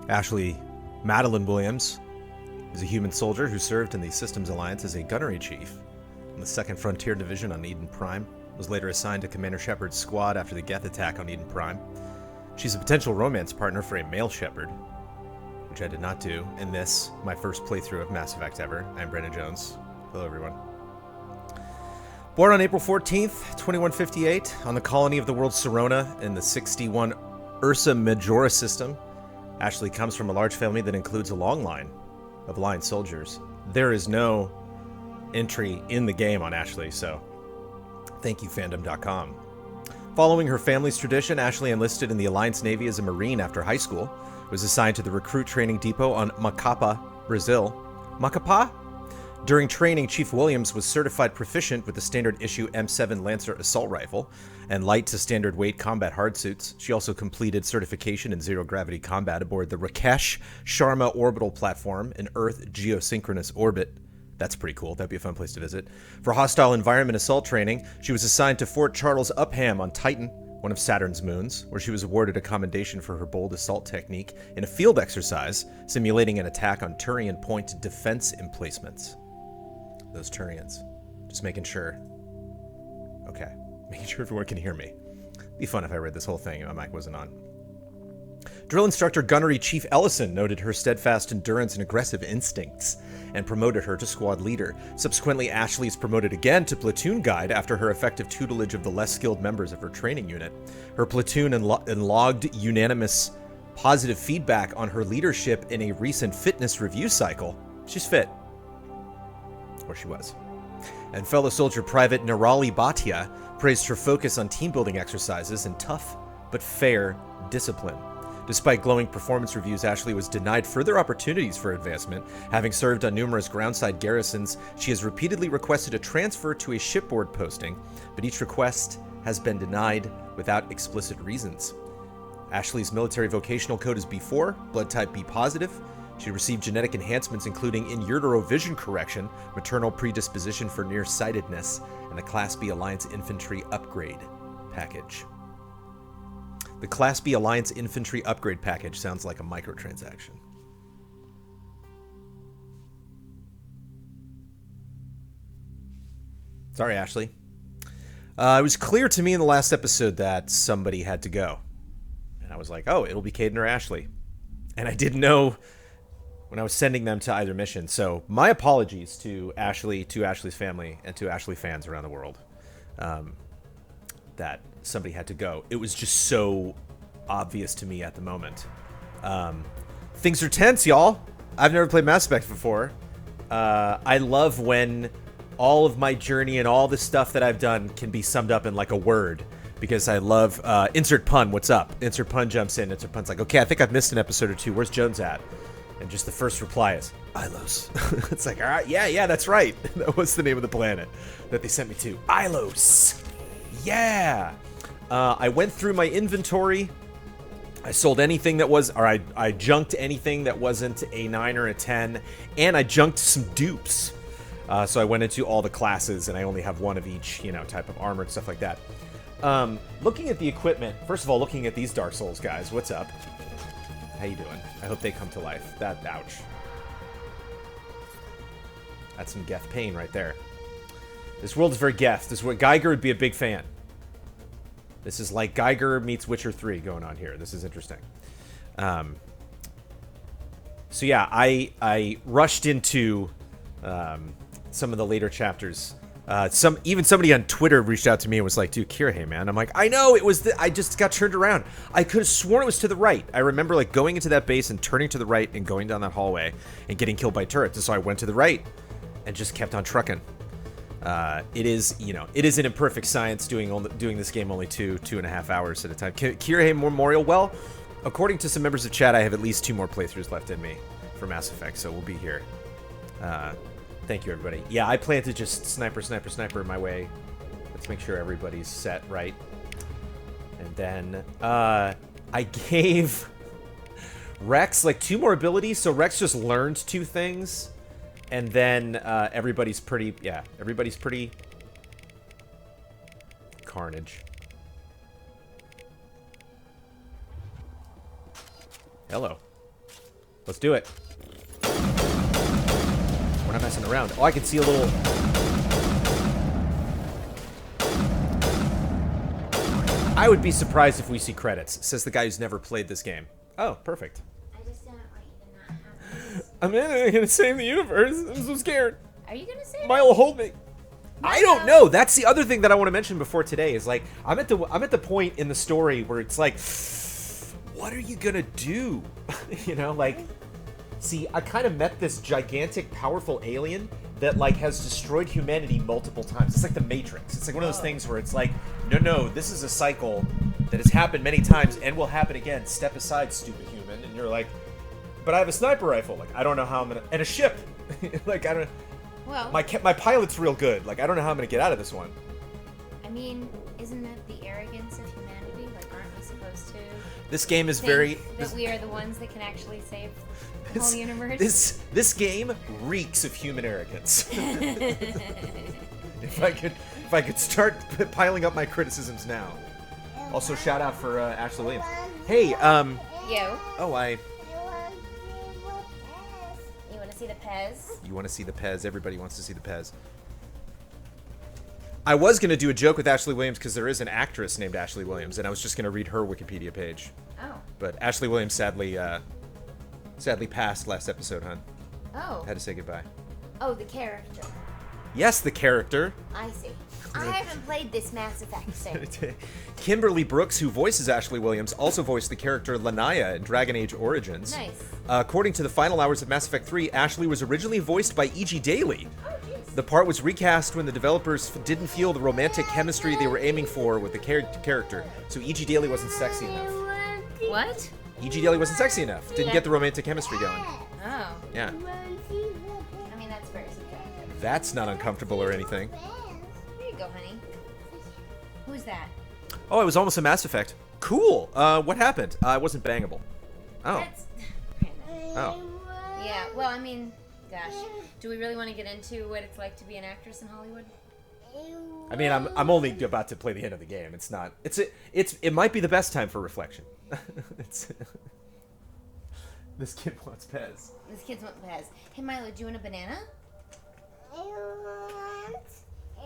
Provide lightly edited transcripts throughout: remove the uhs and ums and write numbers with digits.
Ashley Madeline Williams is a human soldier who served in the Systems Alliance as a gunnery chief in the 2nd Frontier Division on Eden Prime. Was later assigned to Commander Shepard's squad after the Geth attack on Eden Prime. She's a potential romance partner for a male Shepard, which I did not do in this, my first playthrough of Mass Effect ever. I'm Brandon Jones. Hello, everyone. Born on April 14th, 2158, on the colony of the world Serona in the 61 Ursa Majora system, Ashley comes from a large family that includes a long line of Alliance soldiers. There is no entry in the game on Ashley, so thank you, fandom.com. Following her family's tradition, Ashley enlisted in the Alliance Navy as a Marine after high school, was assigned to the recruit training depot on Macapa, Brazil. Macapa? During training, Chief Williams was certified proficient with the standard issue M7 Lancer assault rifle and light to standard weight combat hardsuits. She also completed certification in zero-gravity combat aboard the Rakesh Sharma orbital platform in Earth geosynchronous orbit. That's pretty cool. That'd be a fun place to visit. For hostile environment assault training, she was assigned to Fort Charles Upham on Titan, one of Saturn's moons, where she was awarded a commendation for her bold assault technique in a field exercise simulating an attack on Turian Point defense emplacements. Those Turians. Just making sure. Okay. Making sure everyone can hear me. It'd be fun if I read this whole thing and my mic wasn't on. Drill Instructor Gunnery Chief Ellison noted her steadfast endurance and aggressive instincts and promoted her to squad leader. Subsequently, Ashley is promoted again to platoon guide after her effective tutelage of the less skilled members of her training unit. Her platoon logged unanimous positive feedback on her leadership in a recent fitness review cycle. She's fit. Or she was. And fellow soldier Private Nirali Bhatia praised her focus on team-building exercises and tough but fair discipline. Despite glowing performance reviews, Ashley was denied further opportunities for advancement. Having served on numerous groundside garrisons, she has repeatedly requested a transfer to a shipboard posting, but each request has been denied without explicit reasons. Ashley's military vocational code is B4, blood type B positive. She received genetic enhancements including in utero vision correction, maternal predisposition for nearsightedness, and the Class B Alliance Infantry Upgrade Package. The Class B Alliance Infantry Upgrade Package sounds like a microtransaction. Sorry, Ashley. It was clear to me in the last episode that somebody had to go. And I was like, oh, it'll be Caden or Ashley. And I didn't know when I was sending them to either mission. So my apologies to Ashley, to Ashley's family, and to Ashley fans around the world that somebody had to go. It was just so obvious to me at the moment. Things are tense, y'all. I've never played Mass Effect before. I love when all of my journey and all the stuff that I've done can be summed up in like a word, because I love insert pun. What's up? Insert pun jumps in. Insert pun's like, okay, I think I've missed an episode or two. Where's Jones at? And just the first reply is Ilos. It's like, all right, yeah, that's right. That was the name of the planet that they sent me to. Ilos. Yeah. I went through my inventory. I sold anything that was, or I junked anything that wasn't a 9 or a 10, and I junked some dupes. So I went into all the classes, and I only have one of each, type of armor and stuff like that. Looking at the equipment, first of all, looking at these Dark Souls guys, what's up? How you doing? I hope they come to life. Ouch. That's some Geth pain right there. This world is very Geth. This is what Geiger would be a big fan. This is like Geiger meets Witcher 3 going on here. This is interesting. So yeah, I rushed into some of the later chapters. Even somebody on Twitter reached out to me and was like, dude, Kirihei, man. I'm like, I know, I just got turned around. I could have sworn it was to the right. I remember like going into that base and turning to the right and going down that hallway and getting killed by turrets. And so I went to the right and just kept on trucking. It is an imperfect science doing this game only 2.5 hours at a time. Kirihei Memorial, well, according to some members of chat, I have at least 2 more playthroughs left in me for Mass Effect, so we'll be here. Thank you, everybody. Yeah, I plan to just sniper my way. Let's make sure everybody's set right. And then I gave Wrex like 2 more abilities, so Wrex just learned 2 things. And then everybody's pretty carnage. Hello. Let's do it. We're not messing around. Oh, I can see a little... I would be surprised if we see credits, says the guy who's never played this game. Oh, perfect. I just don't want you to not have this. I'm gonna save the universe. I'm so scared. Are you gonna save Milo, hold me. I don't know. That's the other thing that I want to mention before today is like I'm at the point in the story where it's like, what are you gonna do? You know, like, see, I kind of met this gigantic, powerful alien that like has destroyed humanity multiple times. It's like the Matrix. It's like one of those things where it's like, no, this is a cycle that has happened many times and will happen again. Step aside, stupid human. And you're like, but I have a sniper rifle. Like, I don't know how I'm gonna, and a ship. Like, I don't. Well, my pilot's real good. Like, I don't know how I'm gonna get out of this one. I mean, isn't that the arrogance of humanity? Like, aren't we supposed to? This game is think that we are the ones that can actually save the whole universe. This game reeks of human arrogance. If I could start piling up my criticisms now. Also, shout out for Ashley Williams. Hey, Yo. Oh, You want to see the Pez? You want to see the Pez? Everybody wants to see the Pez. I was going to do a joke with Ashley Williams because there is an actress named Ashley Williams, and I was just going to read her Wikipedia page. Oh. But Ashley Williams sadly passed last episode, hon. Oh. Had to say goodbye. Oh, the character. Yes, the character. I see. I haven't played this Mass Effect thing. Kimberly Brooks, who voices Ashley Williams, also voiced the character Lanaya in Dragon Age Origins. Nice. According to the final hours of Mass Effect 3, Ashley was originally voiced by E.G. Daily. Oh, jeez. The part was recast when the developers didn't feel the romantic chemistry they were aiming for with the character, so E.G. Daily wasn't sexy enough. What? E.G. Daily wasn't sexy enough. Didn't get the romantic chemistry going. Oh. Yeah. I mean, that's very subjective. That's not uncomfortable or anything. Here you go, honey. Who's that? Oh, it was almost a Mass Effect. Cool. What happened? I wasn't bangable. Oh. That's... Oh. Yeah, well, I mean, gosh. Do we really want to get into what it's like to be an actress in Hollywood? I mean, I'm only about to play the end of the game. It's not. It might be the best time for reflection. This kid wants Pez. This kid's want Pez. Hey, Milo, do you want a banana? I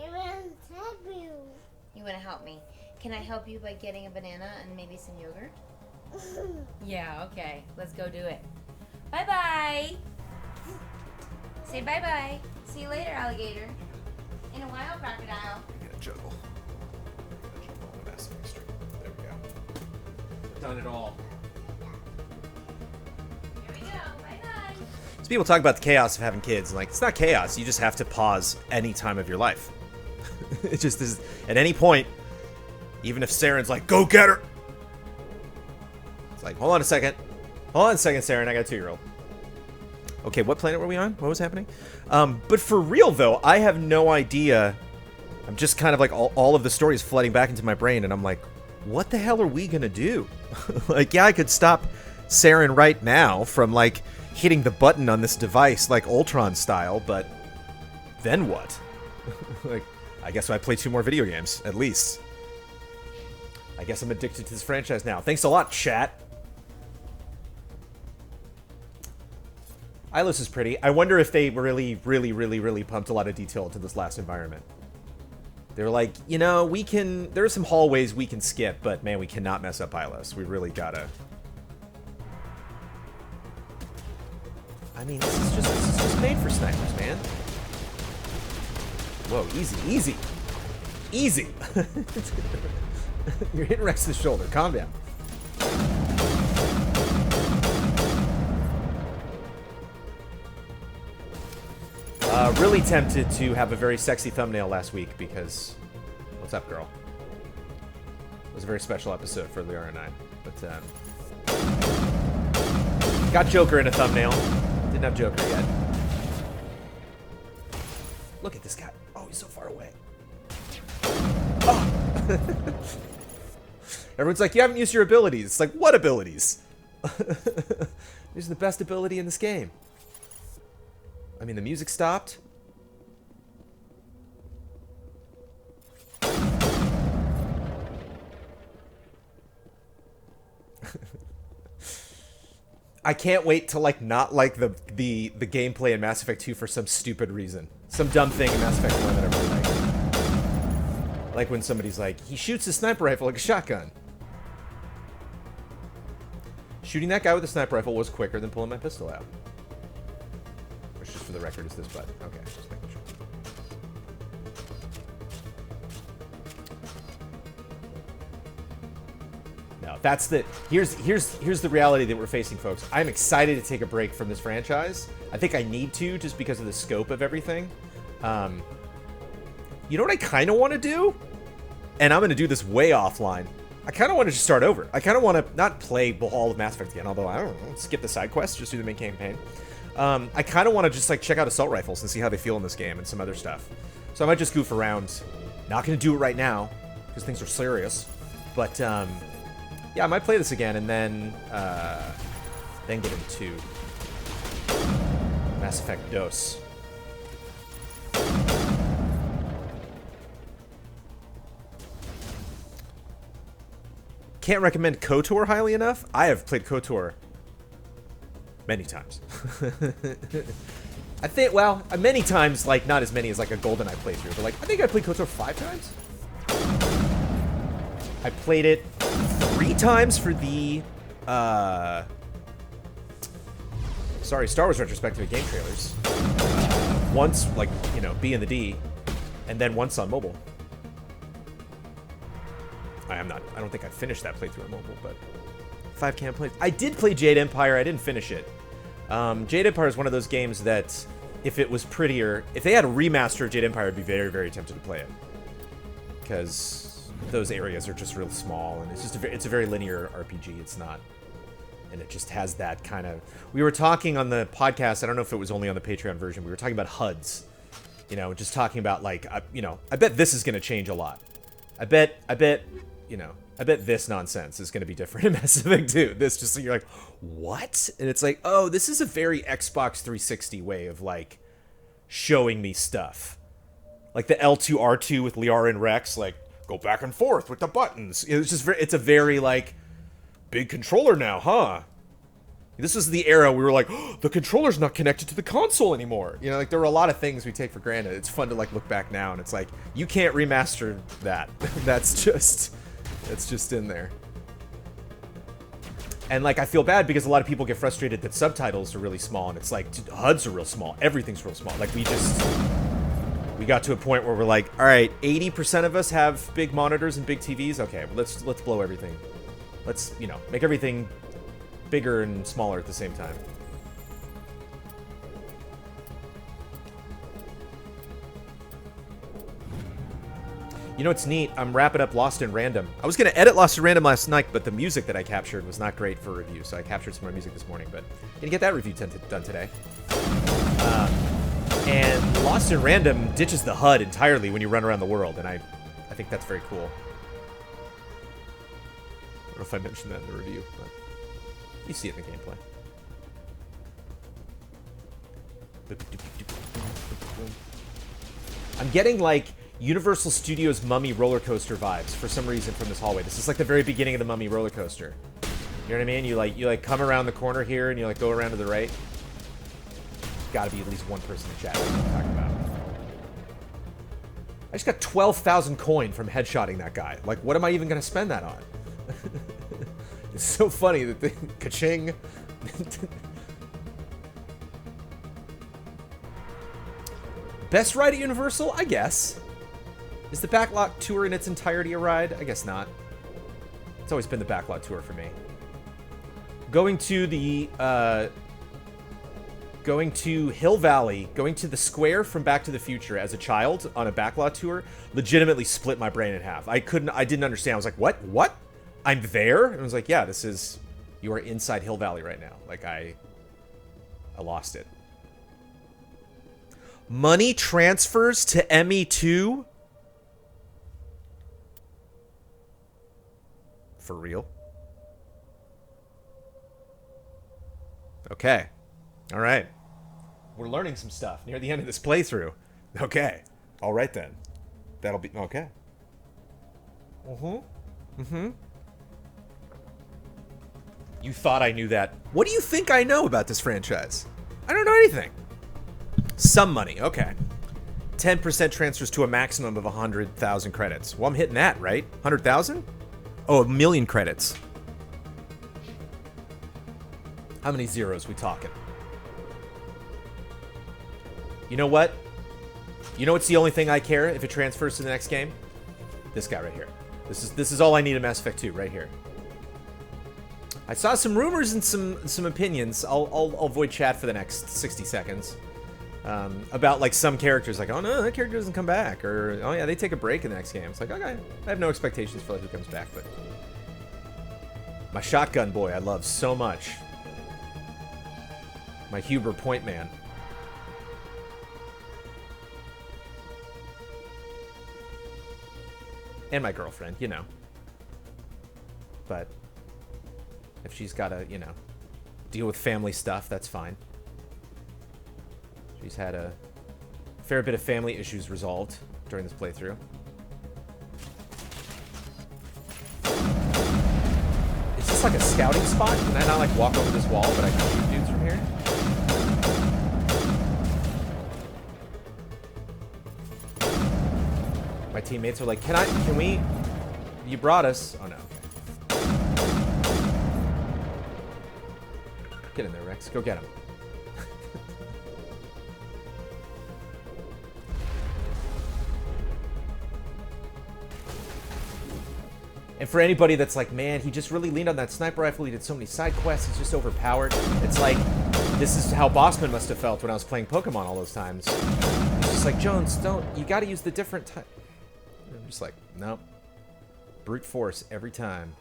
want help you. You want to help me? Can I help you by getting a banana and maybe some yogurt? Yeah, okay. Let's go do it. Bye-bye. Say bye-bye. See you later, alligator. In a while, crocodile. I gotta juggle. On the Mass Effect stream. There we go. Done it all. Here we go. Bye-bye. So people talk about the chaos of having kids, and like, it's not chaos. You just have to pause any time of your life. It just is. At any point, even if Saren's like, go get her! It's like, hold on a second. Hold on a second, Saren. I got a 2-year-old. Okay, what planet were we on? What was happening? But for real, though, I have no idea. I'm just kind of like, all of the stories flooding back into my brain, and I'm like, what the hell are we gonna do? Like, yeah, I could stop Saren right now from, like, hitting the button on this device, like Ultron style, but then what? Like, I guess I play 2 more video games, at least. I guess I'm addicted to this franchise now. Thanks a lot, chat. Ilos is pretty. I wonder if they really pumped a lot of detail into this last environment. They were like, you know, there are some hallways we can skip, but man, we cannot mess up Ilos. We really gotta. I mean, this is just made for snipers, man. Whoa, easy. You're hitting Wrex in the shoulder. Calm down. Really tempted to have a very sexy thumbnail last week because... What's up, girl? It was a very special episode for Liara and I. But, got Joker in a thumbnail. Didn't have Joker yet. Look at this guy. Oh, he's so far away. Oh! Everyone's like, you haven't used your abilities. It's like, what abilities? These are the best ability in this game. I mean, the music stopped. I can't wait to like not like the gameplay in Mass Effect 2 for some stupid reason. Some dumb thing in Mass Effect 1 that I really like. Like when somebody's like, he shoots his sniper rifle like a shotgun. Shooting that guy with a sniper rifle was quicker than pulling my pistol out. Which, just for the record, is this button. Okay, just making sure. No, that's the... Here's the reality that we're facing, folks. I'm excited to take a break from this franchise. I think I need to, just because of the scope of everything. You know what I kind of want to do? And I'm going to do this way offline. I kind of want to just start over. I kind of want to not play all of Mass Effect again, although I don't know, skip the side quests, just do the main campaign. I kind of want to just like check out assault rifles and see how they feel in this game and some other stuff. So I might just goof around. Not going to do it right now because things are serious. But yeah, I might play this again and then get into Mass Effect DOS. Can't recommend KOTOR highly enough. I have played KOTOR many times. I think, well, many times, like, not as many as, like, a GoldenEye playthrough, but, like, I think I played KOTOR 5 times. I played it 3 times for the, sorry, Star Wars retrospective at Game Trailers. Once, like, you know, B and the D, and then once on mobile. I don't think I finished that playthrough on mobile, but 5 can play. I did play Jade Empire. I didn't finish it. Jade Empire is one of those games that, if it was prettier, if they had a remaster of Jade Empire, I'd be very, very tempted to play it. Because those areas are just real small, and it's a very linear RPG. It's not, and it just has that kind of... We were talking on the podcast, I don't know if it was only on the Patreon version, we were talking about HUDs. You know, just talking about, like, you know, I bet this is going to change a lot. I bet, you know, I bet this nonsense is going to be different in Mass Effect 2. This just, you're like, what? And it's like, oh, this is a very Xbox 360 way of, like, showing me stuff. Like the L2, R2 with Liara and Wrex, like, go back and forth with the buttons. It's just it's a very, like, big controller now, huh? This was the era we were like, oh, the controller's not connected to the console anymore. You know, like, there were a lot of things we take for granted. It's fun to, like, look back now, and it's like, you can't remaster that. That's just in there. And, like, I feel bad because a lot of people get frustrated that subtitles are really small, and it's like, dude, HUDs are real small. Everything's real small. Like, we got to a point where we're like, all right, 80% of us have big monitors and big TVs. Okay, well, let's blow everything. Let's, you know, make everything bigger and smaller at the same time. You know what's neat? I'm wrapping up Lost in Random. I was going to edit Lost in Random last night, but the music that I captured was not great for review, so I captured some more music this morning, but I'm going to get that review done today. And Lost in Random ditches the HUD entirely when you run around the world, and I think that's very cool. I don't know if I mentioned that in the review, but you see it in the gameplay. I'm getting, like, Universal Studios Mummy roller coaster vibes for some reason from this hallway. This is like the very beginning of the Mummy roller coaster. You know what I mean? You like come around the corner here and you like go around to the right. Got to be at least one person in chat knows what I'm talking about. I just got 12,000 coin from headshotting that guy. Like, what am I even gonna spend that on? It's so funny that the ka-ching. Best ride at Universal? I guess. Is the Backlot Tour in its entirety a ride? I guess not. It's always been the Backlot Tour for me. Going to Hill Valley, going to the square from Back to the Future as a child on a Backlot Tour legitimately split my brain in half. I didn't understand. I was like, what? I'm there? And I was like, yeah, you are inside Hill Valley right now. Like, I lost it. Money transfers to ME2? For real? Okay. All right. We're learning some stuff near the end of this playthrough. Okay. All right, then. That'll be... Okay. You thought I knew that. What do you think I know about this franchise? I don't know anything. Some money, okay. 10% transfers to a maximum of 100,000 credits. Well, I'm hitting that, right? 100,000? Oh, 1,000,000 credits. How many zeros we talking? You know what? You know what's the only thing I care if it transfers to the next game? This guy right here. This is all I need in Mass Effect 2, right here. I saw some rumors and some opinions. I'll avoid chat for the next 60 seconds. About like some characters, like, oh no, that character doesn't come back, or oh yeah, they take a break in the next game. It's like, okay, I have no expectations for like who comes back, but my shotgun boy I love so much. My Huber point man. And my girlfriend, you know. But if she's got to, you know, deal with family stuff, that's fine. She's had a fair bit of family issues resolved during this playthrough. Is this like a scouting spot? Can I not like walk over this wall, but I can shoot dudes from here? My teammates are like, can we? You brought us. Oh no. Get in there, Wrex. Go get him. And for anybody that's like, man, he just really leaned on that sniper rifle. He did so many side quests. He's just overpowered. It's like, this is how Bossman must have felt when I was playing Pokemon all those times. He's just like, Jones, don't. You got to use the different type. I'm just like, nope. Brute force every time.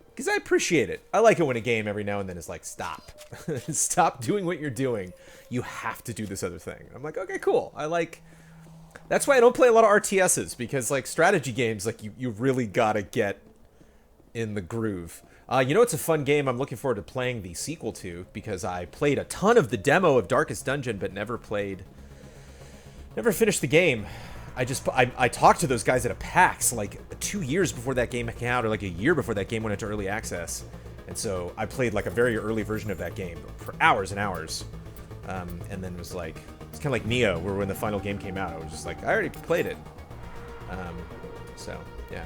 Because I appreciate it. I like it when a game every now and then is like, stop. Stop doing what you're doing. You have to do this other thing. I'm like, okay, cool. I like... That's why I don't play a lot of RTSs, because like strategy games, like you really gotta get in the groove. You know, it's a fun game I'm looking forward to playing the sequel to, because I played a ton of the demo of Darkest Dungeon, but never finished the game. I talked to those guys at a PAX like 2 years before that game came out, or like a year before that game went into early access. And so I played like a very early version of that game for hours and hours. And then was like, it's kind of like Neo, where when the final game came out, I was just like, I already played it. So yeah,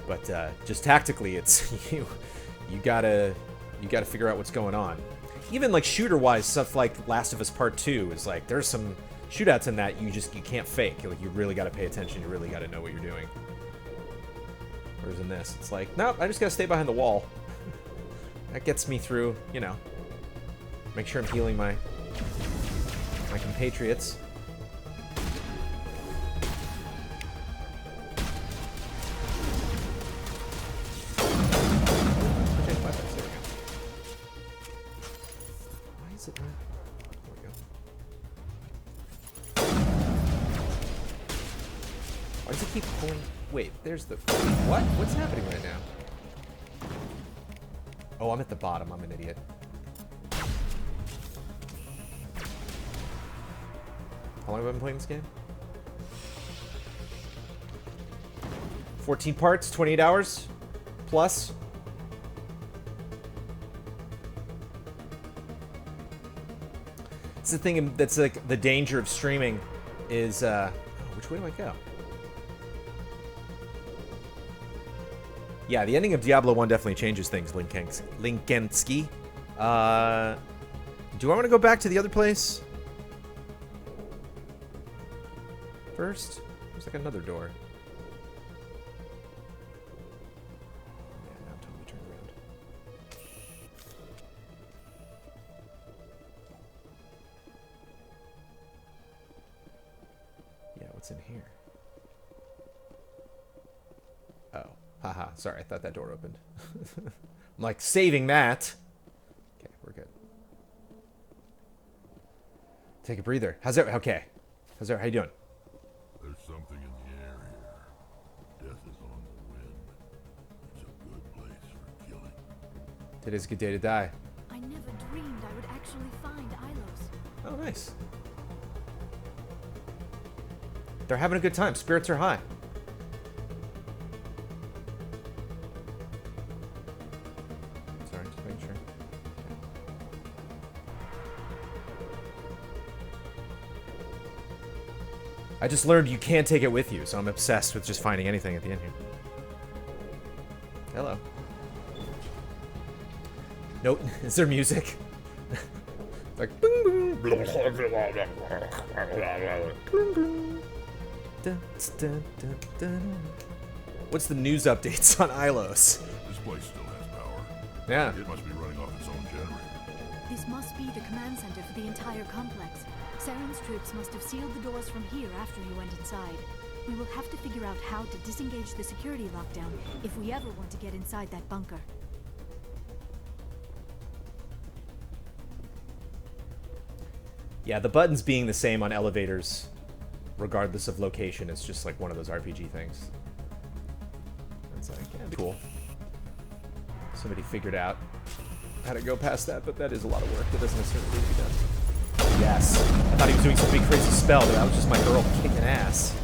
but just tactically, it's you gotta figure out what's going on. Even like shooter-wise, stuff like Last of Us Part 2 is like, there's some shootouts in that you can't fake. Like, you really gotta pay attention. You really gotta know what you're doing. Whereas in this, it's like, nope, I just gotta stay behind the wall. That gets me through, you know. Make sure I'm healing my compatriots. Why is it not? There we go. Why does it keep pulling? Wait, there's the... What? What's happening right now? Oh, I'm at the bottom. I'm an idiot. How long have I been playing this game? 14 parts, 28 hours plus. It's the thing that's like the danger of streaming is, oh, which way do I go? Yeah, the ending of Diablo 1 definitely changes things, Linkensky. Do I want to go back to the other place? First? There's like another door. Yeah, now I'm totally turned around. Yeah, what's in here? Oh. Haha, sorry, I thought that door opened. I'm like, saving that. Okay, we're good. Take a breather. How's that? Okay. How's that? How you doing? There's something in the air here. Death is on the wind. It's a good place for killing. Today's a good day to die. I never dreamed I would actually find Ilos. Oh, nice. They're having a good time. Spirits are high. I just learned you can't take it with you, so I'm obsessed with just finding anything at the end here. Hello. Nope. Is there music? Like boom boom. Boom, boom. Dun, dun, dun, dun. What's the news updates on Ilos? This place still has power. Yeah. It must be running off its own generator. This must be the command center for the entire complex. Saren's troops must have sealed the doors from here after he went inside. We will have to figure out how to disengage the security lockdown if we ever want to get inside that bunker. Yeah, the buttons being the same on elevators, regardless of location, is just like one of those RPG things. It's like, yeah, cool. Somebody figured out how to go past that, but that is a lot of work that doesn't necessarily need to be done. Yes. I thought he was doing some big crazy spell, but that was just my girl kicking ass.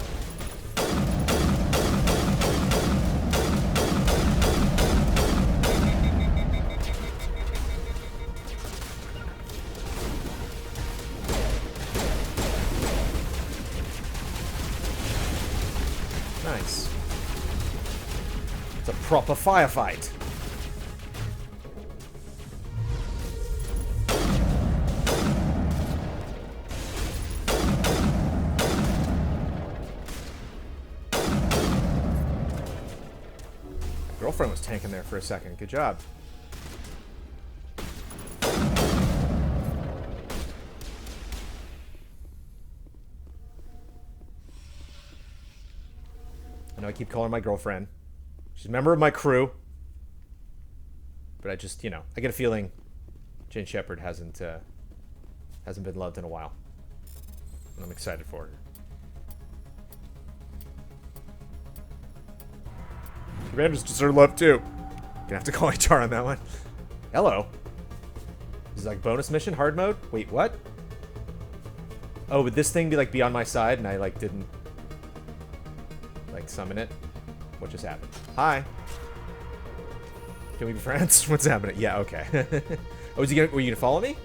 Nice. It's a proper firefight. Girlfriend was tanking there for a second. Good job. I know I keep calling her my girlfriend. She's a member of my crew. But I just, you know, I get a feeling Jane Shepard hasn't been loved in a while. And I'm excited for her. Commanders deserve love too. Gonna have to call HR on that one. Hello. This is like bonus mission, hard mode? Wait, what? Oh, would this thing be like be on my side and I like didn't like summon it? What just happened? Hi. Can we be friends? What's happening? Yeah, okay. Oh, were you gonna follow me?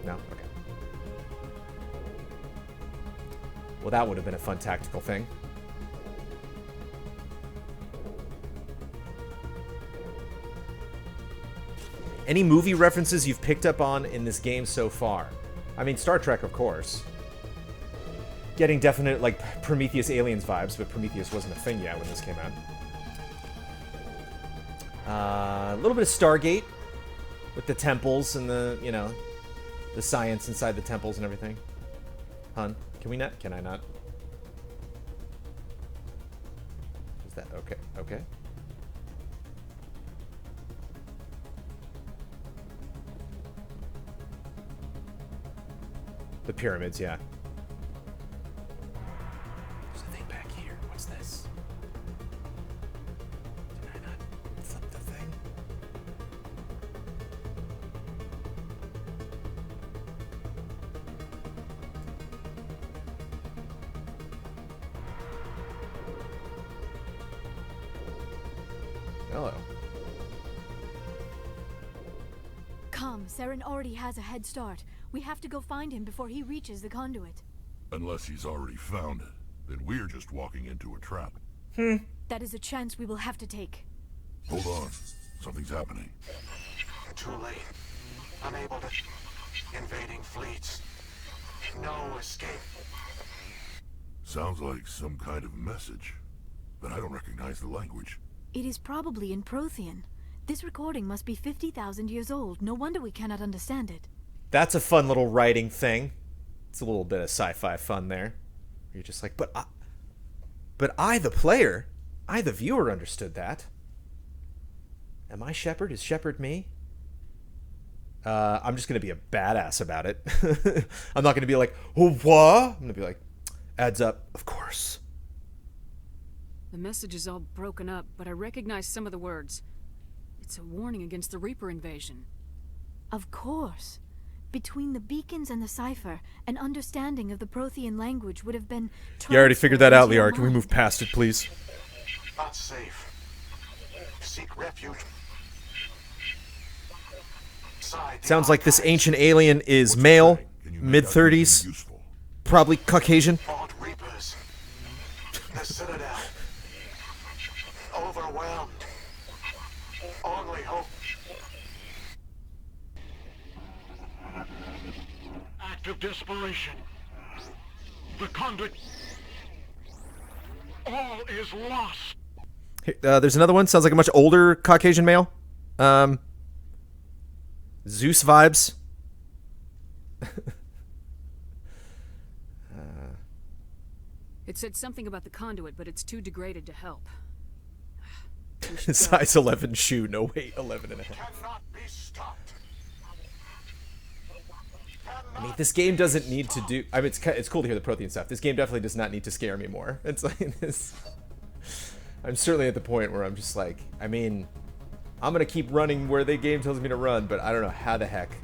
No? Okay. Well, that would have been a fun tactical thing. Any movie references you've picked up on in this game so far? I mean, Star Trek, of course. Getting definite, like, Prometheus Aliens vibes, but Prometheus wasn't a thing yet when this came out. A little bit of Stargate with the temples and the, you know, the science inside the temples and everything. Hun, can we not? Can I not? Is that okay? Okay. The pyramids, yeah. There's a thing back here. What's this? Did I not flip the thing? Hello. Come, Saren already has a head start. We have to go find him before he reaches the conduit. Unless he's already found it, then we're just walking into a trap. That is a chance we will have to take. Hold on. Something's happening. Too late. Unable to... Invading fleets. No escape. Sounds like some kind of message. But I don't recognize the language. It is probably in Prothean. This recording must be 50,000 years old. No wonder we cannot understand it. That's a fun little writing thing. It's a little bit of sci-fi fun there. You're just like, but I, the player, I, the viewer, understood that. Am I Shepard? Is Shepard me? I'm just gonna be a badass about it. I'm not gonna be like, oh, what? I'm gonna be like, adds up, of course. The message is all broken up, but I recognize some of the words. It's a warning against the Reaper invasion. Of course. Between the beacons and the cipher, an understanding of the Prothean language would have been... You already figured that out, transferred into your Liara. Can we move mind. past it, please? Not safe. Seek refuge. Sounds like this ancient alien is male, Can you make out mid-30s, anything useful? probably Caucasian. Fought Reapers. The Citadel. Overwhelmed. Only hope. Act of desperation. The conduit. All is lost. There's another one. Sounds like a much older Caucasian male. Zeus vibes. It said something about the conduit, but it's too degraded to help. We should go. Size 11 shoe. No, wait, 11 and a half. Cannot be stopped. I mean, this game doesn't need to do... I mean, it's cool to hear the Prothean stuff. This game definitely does not need to scare me more. It's like this... I'm certainly at the point where I'm just like, I mean, I'm going to keep running where the game tells me to run, but I don't know how the heck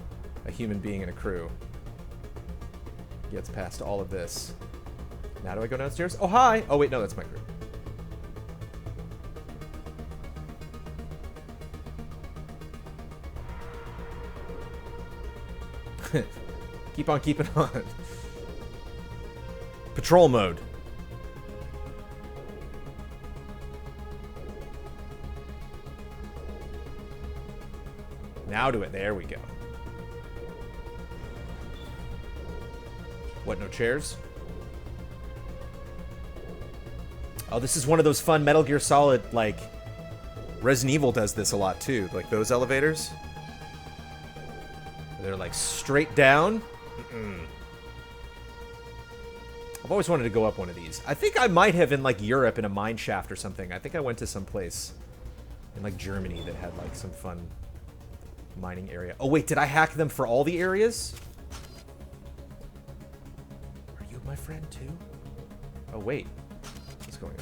a human being in a crew gets past all of this. Now do I go downstairs? Oh, hi! Oh, wait, no, that's my crew. Keep on keeping on. Patrol mode. Now do it. There we go. What, no chairs? Oh, this is one of those fun Metal Gear Solid, like... Resident Evil does this a lot, too. Like, those elevators. They're, like, straight down. I've always wanted to go up one of these. I think I might have in, like, Europe in a mine shaft or something. I think I went to some place in, like, Germany that had, like, some fun mining area. Oh, wait, did I hack them for all the areas? Are you my friend, too? Oh, wait. What's going on?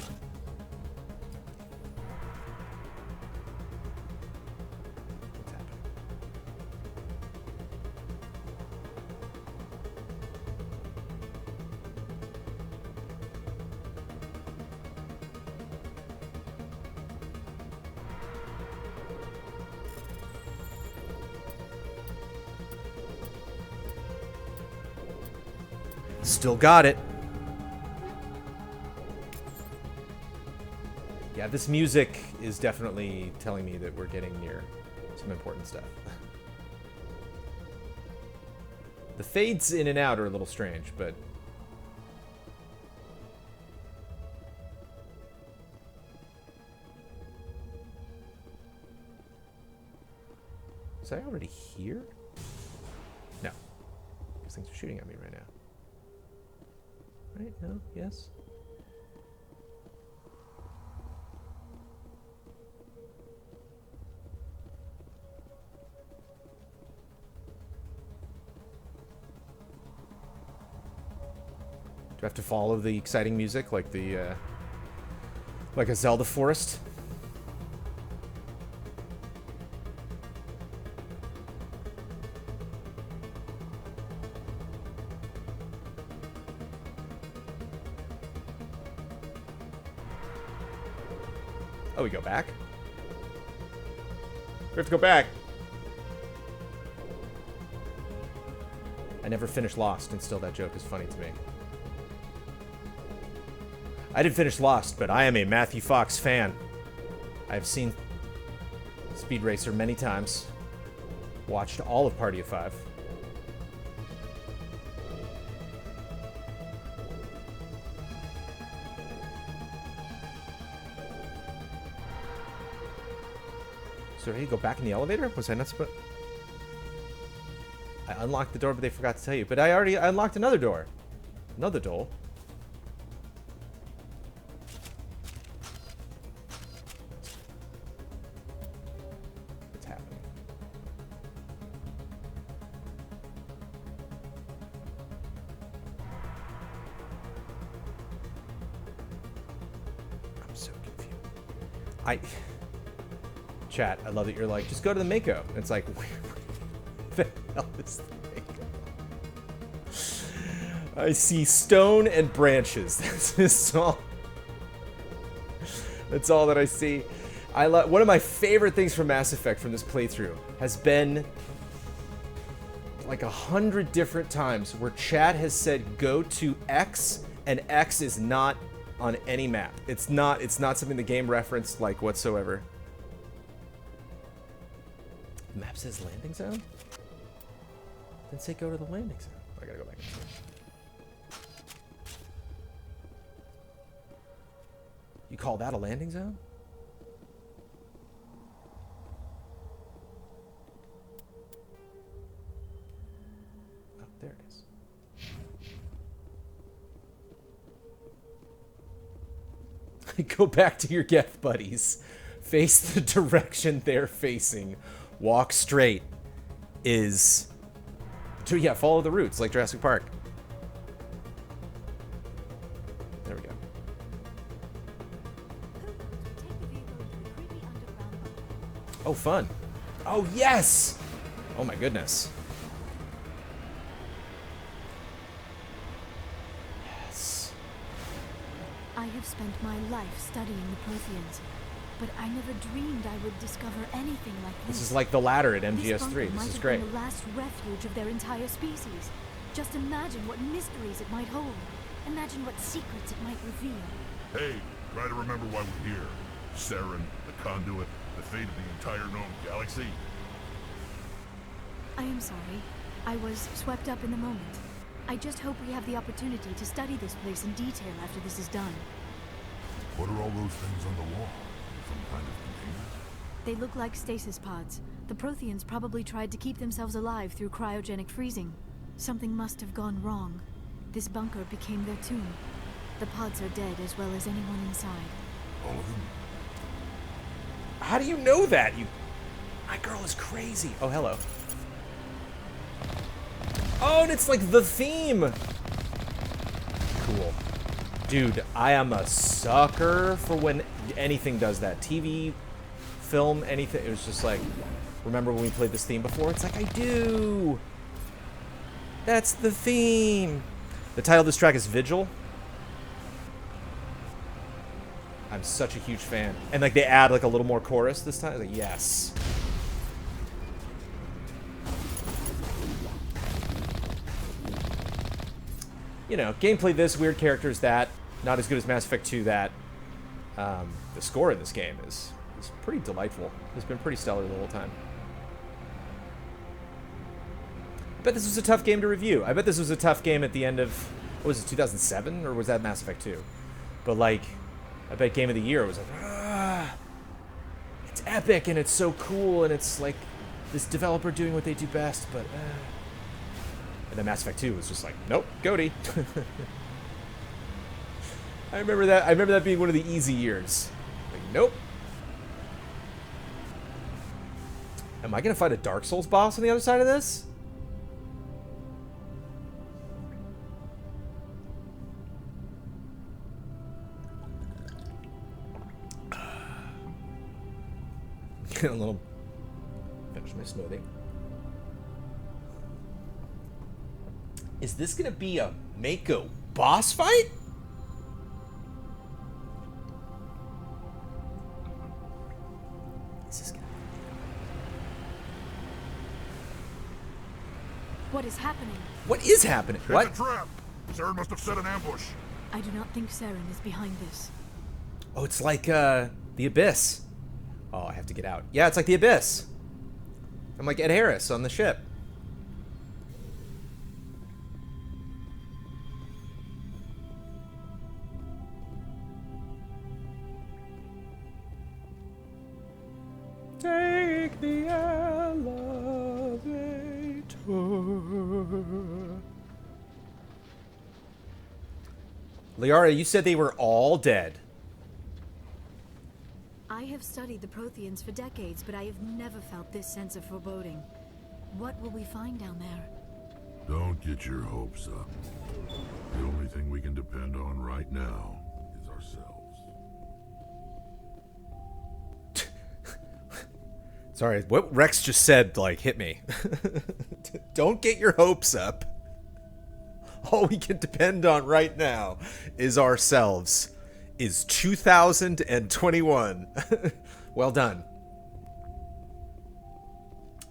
What's happening? Still got it. Yeah, this music is definitely telling me that we're getting near some important stuff. The fades in and out are a little strange, but... Was I already here? No. These things are shooting at me right now. Right? No? Yes? Do I have to follow the exciting music like the, like a Zelda forest? Oh, we go back? We have to go back. I never finished Lost, and still that joke is funny to me. I didn't finish Lost, but I am a Matthew Fox fan. I have seen Speed Racer many times. Watched all of Party of Five. So ready to go back in the elevator? Was I not supposed... I unlocked the door, but they forgot to tell you. But I already unlocked another door. Another door. What's happening? I'm so confused. Chat, I love that you're like, just go to the Mako. It's like, where the hell is the Mako? I see stone and branches. That's just all. That's all that I see. One of my favorite things from Mass Effect from this playthrough has been like 100 different times where chat has said go to X, and X is not on any map. It's not something the game referenced like whatsoever. The map says landing zone? Then say go to the landing zone. I gotta go back. You call that a landing zone? Oh, there it is. Go back to your Geth buddies. Face the direction they're facing. Walk straight is... Yeah, follow the routes like Jurassic Park. There we go. Oh, fun. Oh, yes! Oh, my goodness. Yes. I have spent my life studying the Protheans, but I never dreamed I would discover anything like this. This is like the ladder at This MGS3. bunker might This is have great. been the last refuge of their entire species. Just imagine what mysteries it might hold. Imagine what secrets it might reveal. Hey, try to remember why we're here. Saren, the conduit, the fate of the entire known galaxy. I am sorry. I was swept up in the moment. I just hope we have the opportunity to study this place in detail after this is done. What are all those things on the wall? Some kind of container? They look like stasis pods. The Protheans probably tried to keep themselves alive through cryogenic freezing. Something must have gone wrong. This bunker became their tomb. The pods are dead as well as anyone inside. All of them? How do you know that? My girl is crazy. Oh, hello. Oh, and it's like the theme. Cool. Dude, I am a sucker for when anything does that. TV, film, anything. It was just like, remember when we played this theme before? It's like, I do. That's the theme. The title of this track is Vigil. I'm such a huge fan. And like they add like a little more chorus this time. Like, yes. You know, gameplay this, weird characters that, not as good as Mass Effect 2 that. The score in this game is pretty delightful. It's been pretty stellar the whole time. I bet this was a tough game to review. I bet this was a tough game at the end of, what was it, 2007? Or was that Mass Effect 2? But like, I bet Game of the Year was like, it's epic and it's so cool and it's like this developer doing what they do best, but And then Mass Effect 2 was just like, nope, Goaty. I remember that being one of the easy years. Like, nope. Am I gonna fight a Dark Souls boss on the other side of this? Get a little. Finish my smoothie. Is this gonna be a Mako boss fight? Is this gonna... What is happening? What is happening? It's What? a trap! Saren must have set an ambush. I do not think Saren is behind this. Oh, it's like the Abyss. Oh, I have to get out. Yeah, it's like the Abyss. I'm like Ed Harris on the ship. Take the elevator. Liara, you said they were all dead. I have studied the Protheans for decades, but I have never felt this sense of foreboding. What will we find down there? Don't get your hopes up. The only thing we can depend on right now is ourselves. Sorry, what Wrex just said, like, hit me. Don't get your hopes up. All we can depend on right now is ourselves. Is 2021. Well done.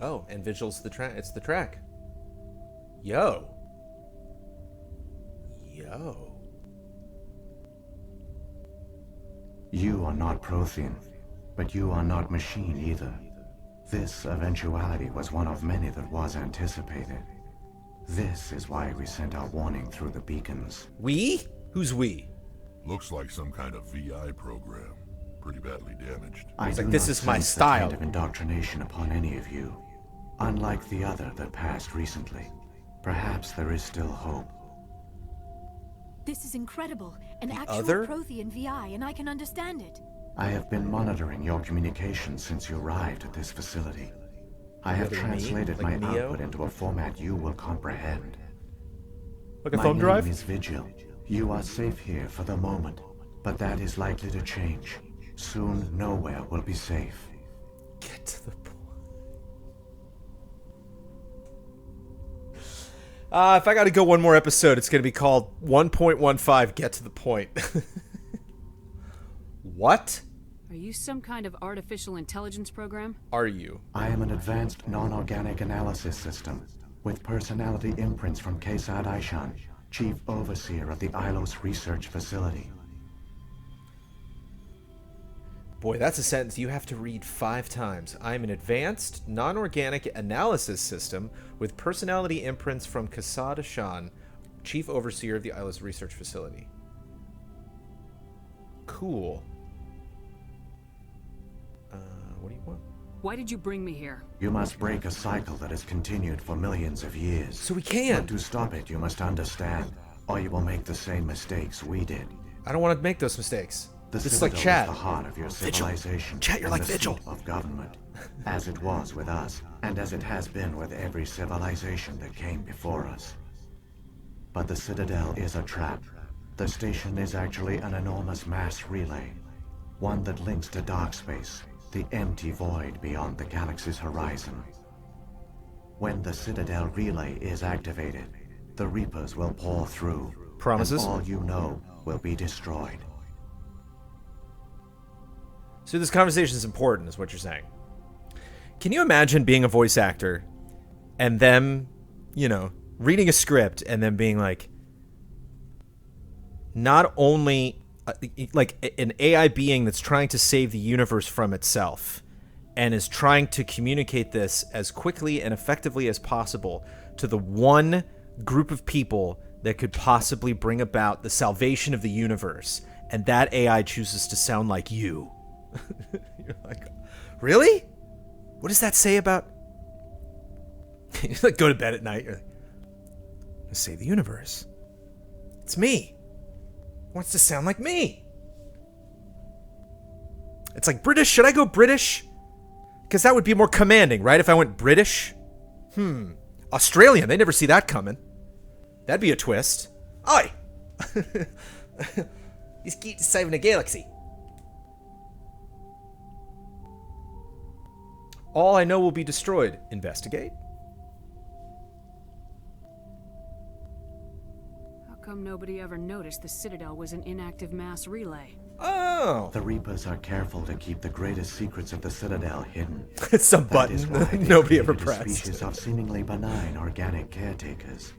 Oh, and Vigil's the track. It's the track. Yo. Yo. You are not Prothean, but you are not machine either. This eventuality was one of many that was anticipated. This is why we sent our warning through the beacons. We? Who's we? Looks like some kind of VI program. Pretty badly damaged. I It's do like, this not is my sense the style. kind of indoctrination upon any of you. Unlike the other that passed recently. Perhaps there is still hope. This is incredible. An actual other? Prothean VI, and I can understand it. I have been monitoring your communications since you arrived at this facility. I have Other me? translated Like my Neo? output into a format you will comprehend. Like a My thumb drive? name is Vigil. You are safe here for the moment, but that is likely to change. Soon, nowhere will be safe. Get to the point. If I gotta go one more episode, it's gonna be called 1.15 Get to the Point. What Are you some kind of artificial intelligence program? are you? I am an advanced non-organic analysis system with personality imprints from Kesad Aishan, Chief Overseer of the Ilos Research Facility. Boy, that's a sentence you have to read 5 times. I'm an advanced, non-organic analysis system with personality imprints from Kasad Ashan, Chief Overseer of the Ilos Research Facility. Cool. What do you want? Why did you bring me here? You must break a cycle that has continued for millions of years. So we But can. to stop it, you must understand, or you will make the same mistakes we did. I don't want to make those mistakes. The This is like Citadel Chat. is the heart of your civilization. Chat, you're and like the Vigil. seat of government, as it was with us, and as it has been with every civilization that came before us. But the Citadel is a trap. The station is actually an enormous mass relay, one that links to dark space, the empty void beyond the galaxy's horizon. When the Citadel relay is activated, the Reapers will pour through. Promises? And all you know will be destroyed. So this conversation is important, is what you're saying. Can you imagine being a voice actor and them, reading a script and then being like, not only like an AI being that's trying to save the universe from itself and is trying to communicate this as quickly and effectively as possible to the one group of people that could possibly bring about the salvation of the universe, and that AI chooses to sound like you. You're like, really? What does that say about... You like go to bed at night, you're like, I'm gonna save the universe. It's me. Wants to sound like me. It's like British. Should I go British? Because that would be more commanding, right? If I went British. Australian. They never see that coming. That'd be a twist. Oi! He's keep saving the galaxy. All I know will be destroyed. Investigate. How come nobody ever noticed the Citadel was an inactive mass relay? Oh. The Reapers are careful to keep the greatest secrets of the Citadel hidden. It's some That is why button they nobody ever created a pressed. species of seemingly benign organic caretakers.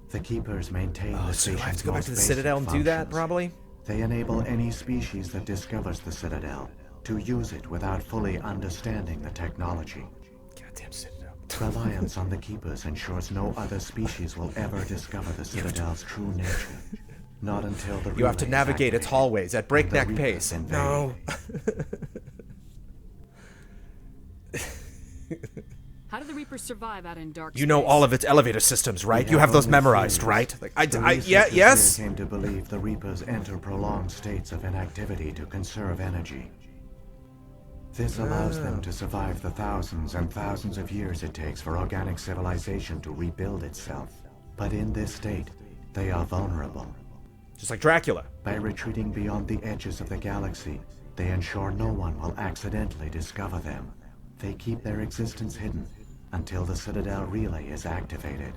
The Keepers maintain the So do I have station's to go back most to the basic Citadel and do that, functions. probably? They enable any species that discovers the Citadel to use it without fully understanding the technology. Goddamn Citadel. Reliance on the Keepers ensures no other species will ever discover the Citadel's true nature. Not until the You have to relay is navigate its activated hallways at and the breakneck Reapers pace. invade. No. How do the Reapers survive out in dark You know space? all of its elevator systems, right? We You have those only memorized, theories. right? Like, The yeah, researchers yes? here came to believe the Reapers enter prolonged states of inactivity to conserve energy. This allows them to survive the thousands and thousands of years it takes for organic civilization to rebuild itself. But in this state, they are vulnerable. Just like Dracula. By retreating beyond the edges of the galaxy, they ensure no one will accidentally discover them. They keep their existence hidden until the Citadel relay is activated.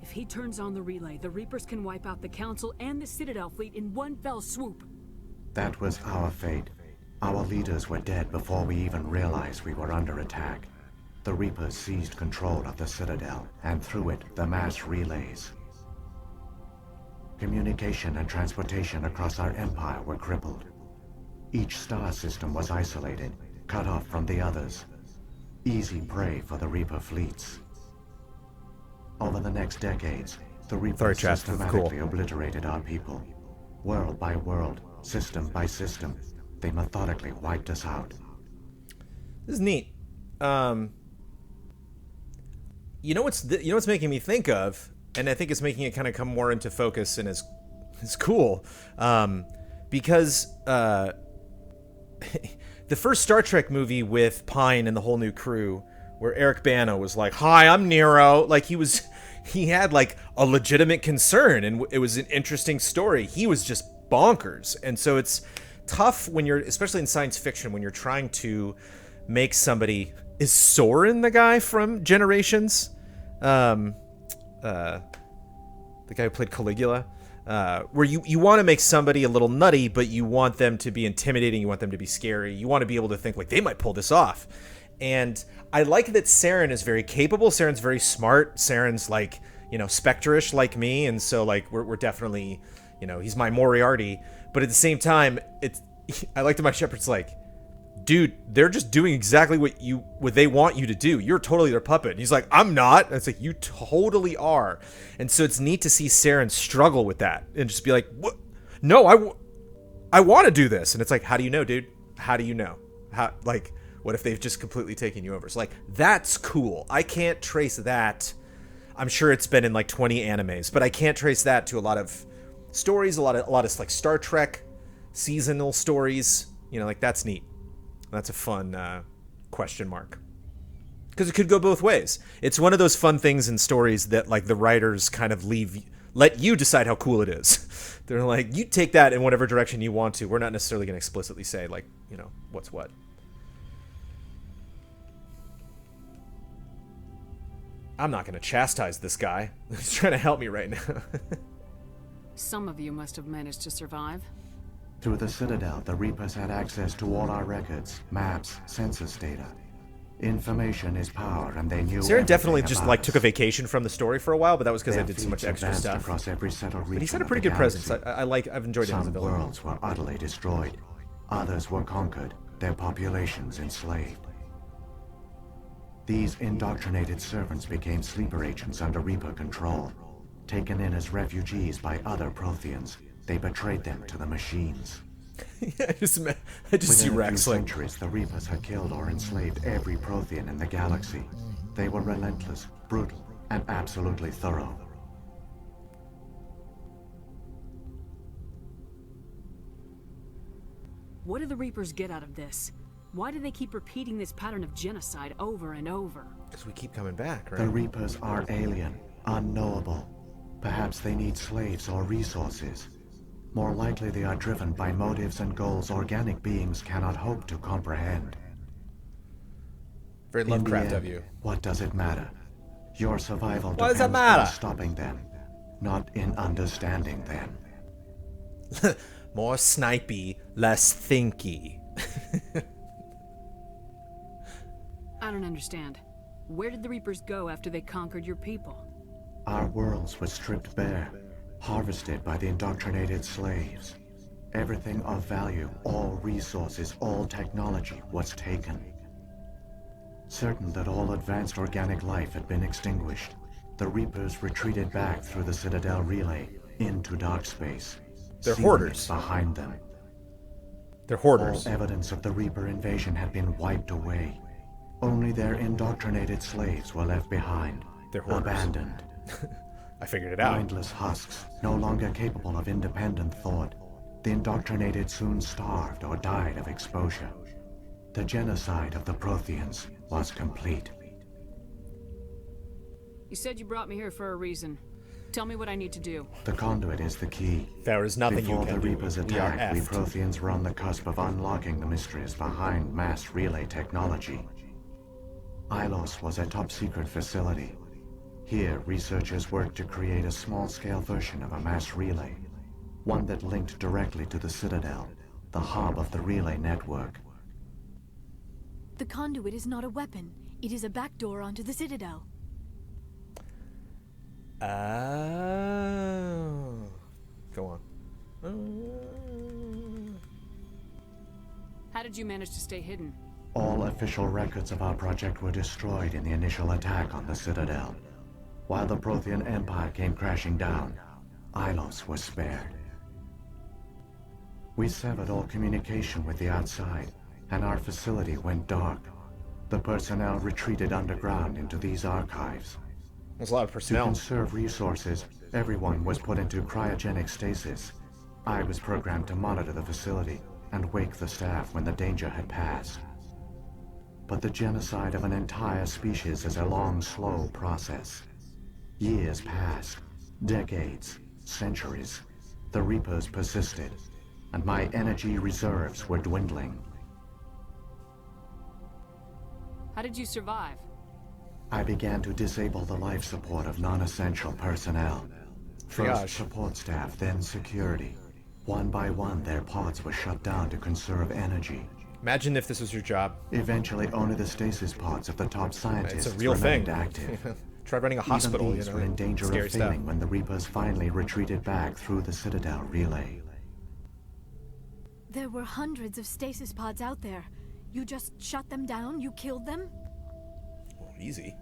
If he turns on the relay, the Reapers can wipe out the Council and the Citadel fleet in one fell swoop. That was our fate. Our leaders were dead before we even realized we were under attack. The Reapers seized control of the Citadel, and through it, the mass relays. Communication and transportation across our empire were crippled. Each star system was isolated, cut off from the others. Easy prey for the Reaper fleets. Over the next decades, the Reapers systematically obliterated our people. World by world, system by system, they methodically wiped us out. This is neat. You know what's making me think of, and I think it's making it kind of come more into focus and is cool, because the first Star Trek movie with Pine and the whole new crew, where Eric Bana was like, "Hi, I'm Nero," like he had like a legitimate concern, and it was an interesting story. He was just bonkers, and so it's tough when you're, especially in science fiction, when you're trying to make somebody. Is Soren the guy from Generations? The guy who played Caligula? Where you want to make somebody a little nutty, but you want them to be intimidating, you want them to be scary, you want to be able to think, like, they might pull this off. And I like that Saren is very capable, Saren's very smart, Saren's, like, Spectre-ish like me, and so, like, we're definitely, he's my Moriarty, but at the same time, I like that my Shepard's like, dude, they're just doing exactly what they want you to do. You're totally their puppet. And he's like, I'm not. And it's like, you totally are. And so it's neat to see Saren struggle with that and just be like, what? No, I want to do this. And it's like, how do you know, dude? How do you know? What if they've just completely taken you over? So, like, that's cool. I can't trace that. I'm sure it's been in like 20 animes, but I can't trace that to a lot of stories, a lot of like Star Trek seasonal stories. Like, that's neat. That's a fun question mark. Because it could go both ways. It's one of those fun things in stories that, like, the writers kind of let you decide how cool it is. They're like, you take that in whatever direction you want to. We're not necessarily going to explicitly say, like, what's what. I'm not going to chastise this guy. He's trying to help me right now. Some of you must have managed to survive. Through the Citadel, the Reapers had access to all our records, maps, census data. Information is power, and they knew. Saren definitely just like took a vacation from the story for a while, but that was because I did so much extra stuff. Across every settled region, but he's had a pretty good presence. I've enjoyed him as a villain. Some worlds were utterly destroyed. Others were conquered, their populations enslaved. These indoctrinated servants became sleeper agents under Reaper control. Taken in as refugees by other Protheans, they betrayed them to the machines. I just see Wrex like... centuries, the Reapers had killed or enslaved every Prothean in the galaxy. They were relentless, brutal, and absolutely thorough. What do the Reapers get out of this? Why do they keep repeating this pattern of genocide over and over? Because we keep coming back, right? The Reapers are alien, unknowable. Perhaps they need slaves or resources. More likely they are driven by motives and goals organic beings cannot hope to comprehend. Very Lovecraft of you. What does it matter? Your survival depends on stopping them, not in understanding them. More snipey, less thinky. I don't understand. Where did the Reapers go after they conquered your people? Our worlds were stripped bare, harvested by the indoctrinated slaves. Everything of value, all resources, all technology was taken. Certain that all advanced organic life had been extinguished, the Reapers retreated back through the Citadel relay into dark space. They're hoarders. Behind them. They're hoarders. All evidence of the Reaper invasion had been wiped away. Only their indoctrinated slaves were left behind. They're hoarders. Abandoned. I figured it out. Mindless husks, no longer capable of independent thought. The indoctrinated soon starved or died of exposure. The genocide of the Protheans was complete. You said you brought me here for a reason. Tell me what I need to do. The conduit is the key. There is nothing Before you can the do. Reapers attacked, we Protheans were on the cusp of unlocking the mysteries behind mass relay technology. Ilos was a top-secret facility. Here, researchers worked to create a small-scale version of a mass relay, one that linked directly to the Citadel, the hub of the relay network. The conduit is not a weapon. It is a backdoor onto the Citadel. Oh. Go on. How did you manage to stay hidden? All official records of our project were destroyed in the initial attack on the Citadel. While the Prothean Empire came crashing down, Ilos was spared. We severed all communication with the outside, and our facility went dark. The personnel retreated underground into these archives. There's a lot of To personnel. conserve resources, everyone was put into cryogenic stasis. I was programmed to monitor the facility and wake the staff when the danger had passed. But the genocide of an entire species is a long, slow process. Years passed, decades, centuries. The Reapers persisted, and my energy reserves were dwindling. How did you survive? I began to disable the life support of non-essential personnel. Triage. First support staff, then security. One by one, their pods were shut down to conserve energy. Imagine if this was your job. Eventually, only the stasis pods of the top scientists It's a real thing. remained active. Try running a hospital, Even you these know. were in danger Scary of stuff. failing when the Reapers finally retreated back through the Citadel relay. There were hundreds of stasis pods out there. You just shut them down? You killed them? Easy.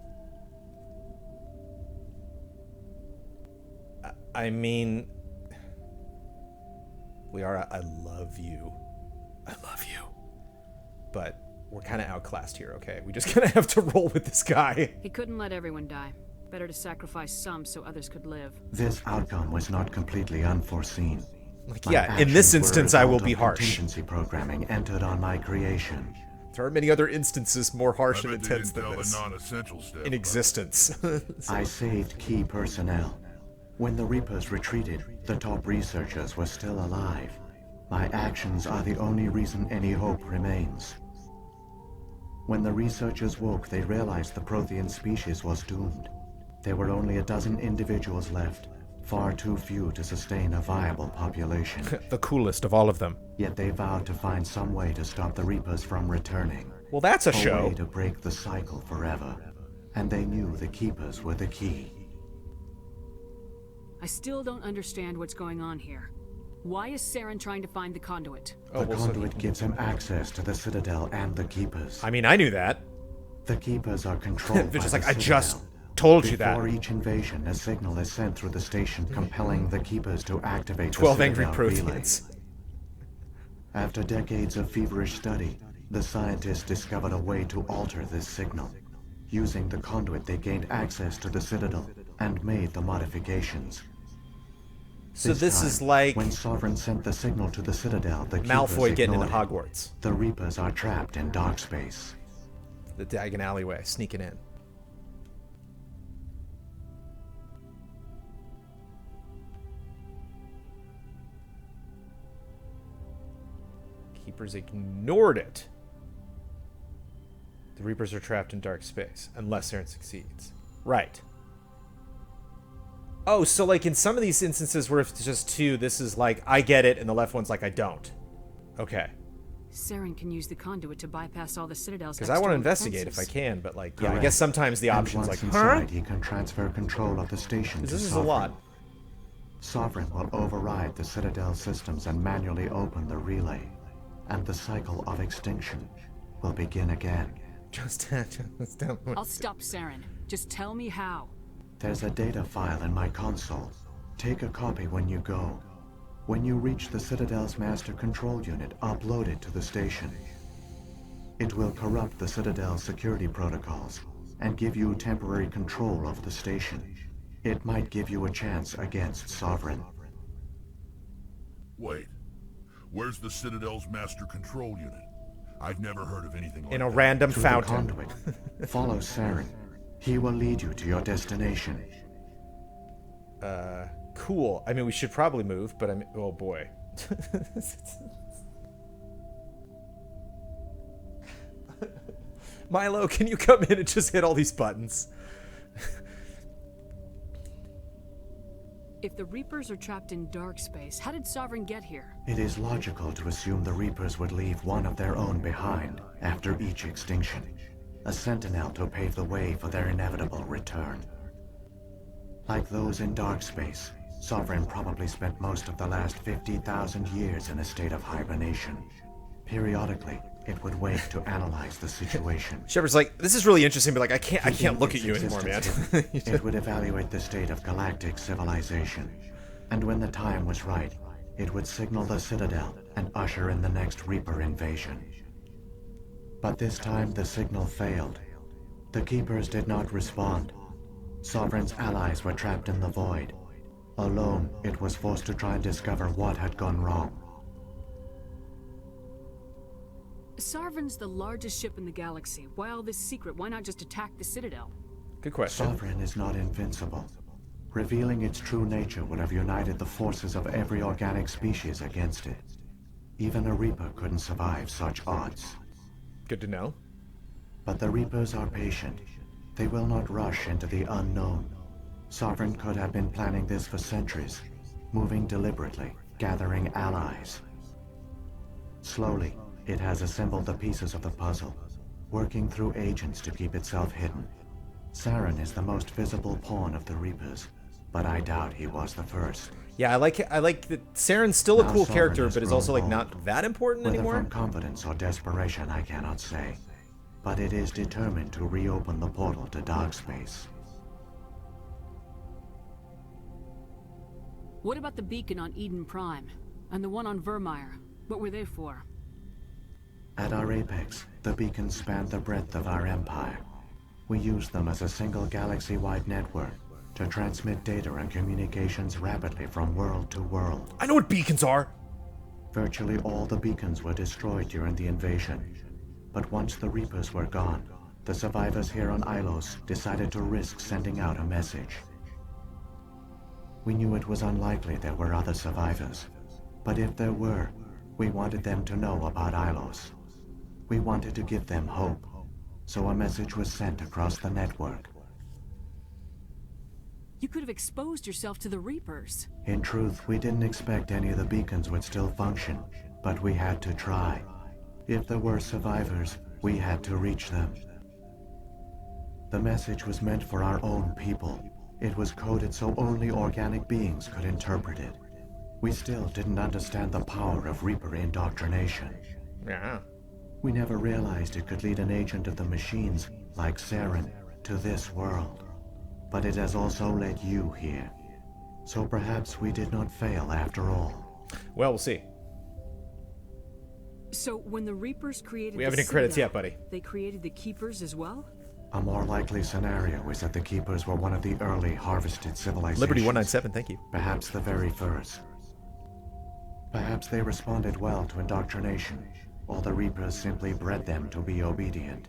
I mean, Liara, I love you. I love you. But we're kind of outclassed here, okay? We just kind of have to roll with this guy. He couldn't let everyone die. Better to sacrifice some so others could live. This outcome was not completely unforeseen. Like, My yeah, in this actions were a instance, I will result be of harsh. Contingency programming entered on my creation. There are many other instances more harsh I and bet they intense didn't than tell this the non-essential stuff in about existence. I saved key personnel. When the Reapers retreated, the top researchers were still alive. My actions are the only reason any hope remains. When the researchers woke, they realized the Prothean species was doomed. There were only a dozen individuals left, far too few to sustain a viable population. The coolest of all of them. Yet they vowed to find some way to stop the Reapers from returning. Well, that's a A show. way to break the cycle forever. And they knew the Keepers were the key. I still don't understand what's going on here. Why is Saren trying to find the conduit? Oh, The well, so conduit gives him access to the Citadel and the Keepers. I mean, I knew that. The Keepers are controlled They're by just the like, I Citadel. just told you that. Before each invasion, a signal is sent through the station compelling the Keepers to activate 12 the angry Citadel relay. Protheans. After decades of feverish study, the scientists discovered a way to alter this signal. Using the conduit, they gained access to the Citadel and made the modifications. So this time, is like when Sovereign sent the signal to the Citadel, the Malfoy Keepers getting into ignored it. Hogwarts. The Reapers are trapped in dark space. The Diagon alleyway, sneaking in. Keepers ignored it. The Reapers are trapped in dark space, unless Saren succeeds. Right. Oh, so like in some of these instances where it's just two, this is like, I get it, and the left one's like, I don't. Okay. Saren can use the conduit to bypass all the Citadel's Because I want to external investigate if I defenses. can, but like, yeah, I Correct. guess sometimes the And option's like, once huh? inside, he can transfer control of the station to This is a Sovereign. lot. Sovereign will override the Citadel systems and manually open the relay. And the cycle of extinction will begin again. Just I'll stop Saren. Just tell me how. There's a data file in my console. Take a copy when you go. When you reach the Citadel's master control unit, upload it to the station. It will corrupt the Citadel's security protocols and give you temporary control of the station. It might give you a chance against Sovereign. Wait, where's the Citadel's master control unit? I've never heard of anything like in a that. random Through fountain. the conduit. Follow Saren. He will lead you to your destination. Cool. I mean, we should probably move, but I'm... Oh, boy. Milo, can you come in and just hit all these buttons? If the Reapers are trapped in dark space, how did Sovereign get here? It is logical to assume the Reapers would leave one of their own behind after each extinction. A sentinel to pave the way for their inevitable return. Like those in dark space, Sovereign probably spent most of the last 50,000 years in a state of hibernation. Periodically, it would wake to analyze the situation. Shepard's like, this is really interesting, but like, I can't Keeping look at its you anymore, man. existence it would evaluate the state of galactic civilization. And when the time was right, it would signal the Citadel and usher in the next Reaper invasion. But this time the signal failed. The Keepers did not respond. Sovereign's allies were trapped in the void. Alone, it was forced to try and discover what had gone wrong. Sovereign's the largest ship in the galaxy. Why all this secret? Why not just attack the Citadel? Good question. Sovereign is not invincible. Revealing its true nature would have united the forces of every organic species against it. Even a Reaper couldn't survive such odds. Good to know. But the Reapers are patient. They will not rush into the unknown. Sovereign could have been planning this for centuries, moving deliberately, gathering allies. Slowly, it has assembled the pieces of the puzzle, working through agents to keep itself hidden. Saren is the most visible pawn of the Reapers, but I doubt he was the first. Yeah, I like that Saren's still a Now cool Sovereign character, has but is grown also like old. not that important Whether anymore. from confidence or desperation, I cannot say. But it is determined to reopen the portal to dark space. What about the beacon on Eden Prime? And the one on Vermeer? What were they for? At our apex, the beacons spanned the breadth of our empire. We used them as a single galaxy-wide network to transmit data and communications rapidly from world to world. I know what beacons are. Virtually all the beacons were destroyed during the invasion. But once the Reapers were gone, the survivors here on Ilos decided to risk sending out a message. We knew it was unlikely there were other survivors, but if there were, we wanted them to know about Ilos. We wanted to give them hope, so a message was sent across the network. You could have exposed yourself to the Reapers. In truth, we didn't expect any of the beacons would still function, but we had to try. If there were survivors, we had to reach them. The message was meant for our own people. It was coded so only organic beings could interpret it. We still didn't understand the power of Reaper indoctrination. Yeah. We never realized it could lead an agent of the machines, like Saren, to this world. But it has also led you here. So perhaps we did not fail after all. Well, we'll see. So when the Reapers created We haven't the hit credits Citadel, yet, buddy. they created the Keepers as well? A more likely scenario is that the Keepers were one of the early harvested civilizations. Liberty 197, thank you. Perhaps the very first. Perhaps they responded well to indoctrination, or the Reapers simply bred them to be obedient.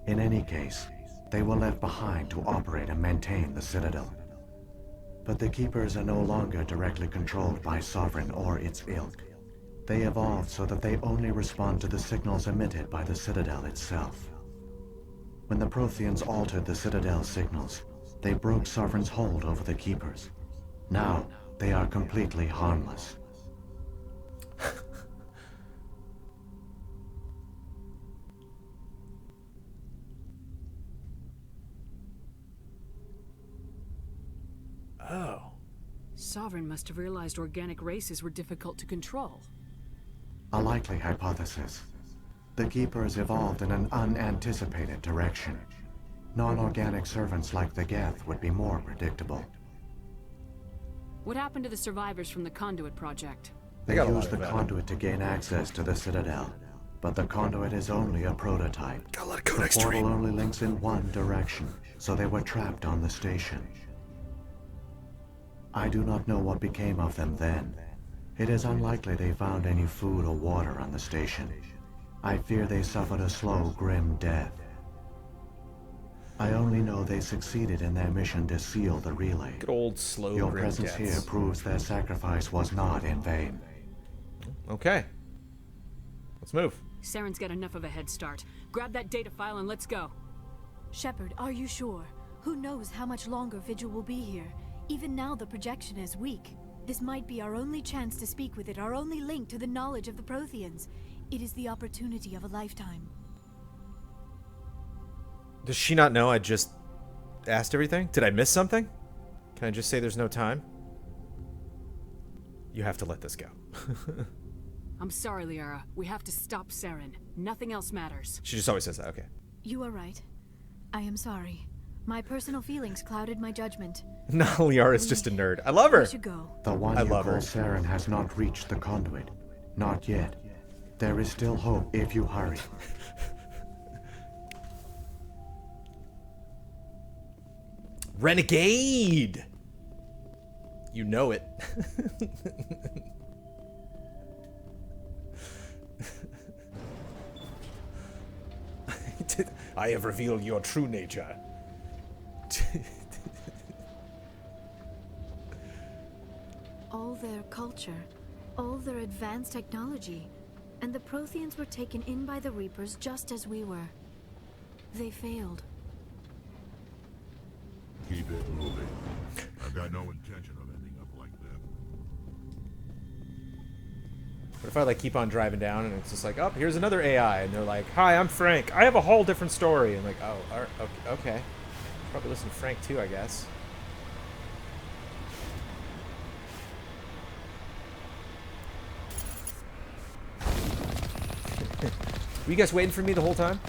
In any case, they were left behind to operate and maintain the Citadel. But the Keepers are no longer directly controlled by Sovereign or its ilk. They evolved so that they only respond to the signals emitted by the Citadel itself. When the Protheans altered the Citadel's signals, they broke Sovereign's hold over the Keepers. Now, they are completely harmless. Oh. Sovereign must have realized organic races were difficult to control. A likely hypothesis. The Keepers evolved in an unanticipated direction. Non-organic servants like the Geth would be more predictable. What happened to the survivors from the Conduit Project? They got a lot used of the that. conduit to gain access to the Citadel, but the conduit is only a prototype. Got a lot of The codex to portal read. only links in one direction, so they were trapped on the station. I do not know what became of them then. It is unlikely they found any food or water on the station. I fear they suffered a slow, grim death. I only know they succeeded in their mission to seal the relay. Good old slow Your grim presence deaths. here proves their sacrifice was not in vain. Okay. Let's move. Saren's got enough of a head start. Grab that data file and let's go. Shepard, are you sure? Who knows how much longer Vigil will be here? Even now, the projection is weak. This might be our only chance to speak with it, our only link to the knowledge of the Protheans. It is the opportunity of a lifetime. Does she not know I just asked everything? Did I miss something? Can I just say there's no time? You have to let this go. I'm sorry, Liara. We have to stop Saren. Nothing else matters. She just always says that, okay. You are right. I am sorry. My personal feelings clouded my judgment. No, Liara's just a nerd. I love her. We should go. The one I you love call her. Saren has not reached the conduit. Not yet. There is still hope if you hurry. Renegade! You know it. I have revealed your true nature. All their culture, all their advanced technology, and the Protheans were taken in by the Reapers just as we were. They failed. Keep it moving. I've got no intention of ending up like them. What if I like keep on driving down and it's just like, oh, here's another AI, and they're like, hi, I'm Frank. I have a whole different story. And like, oh, all right, okay. Probably listen to Frank too, I guess. Were you guys waiting for me the whole time?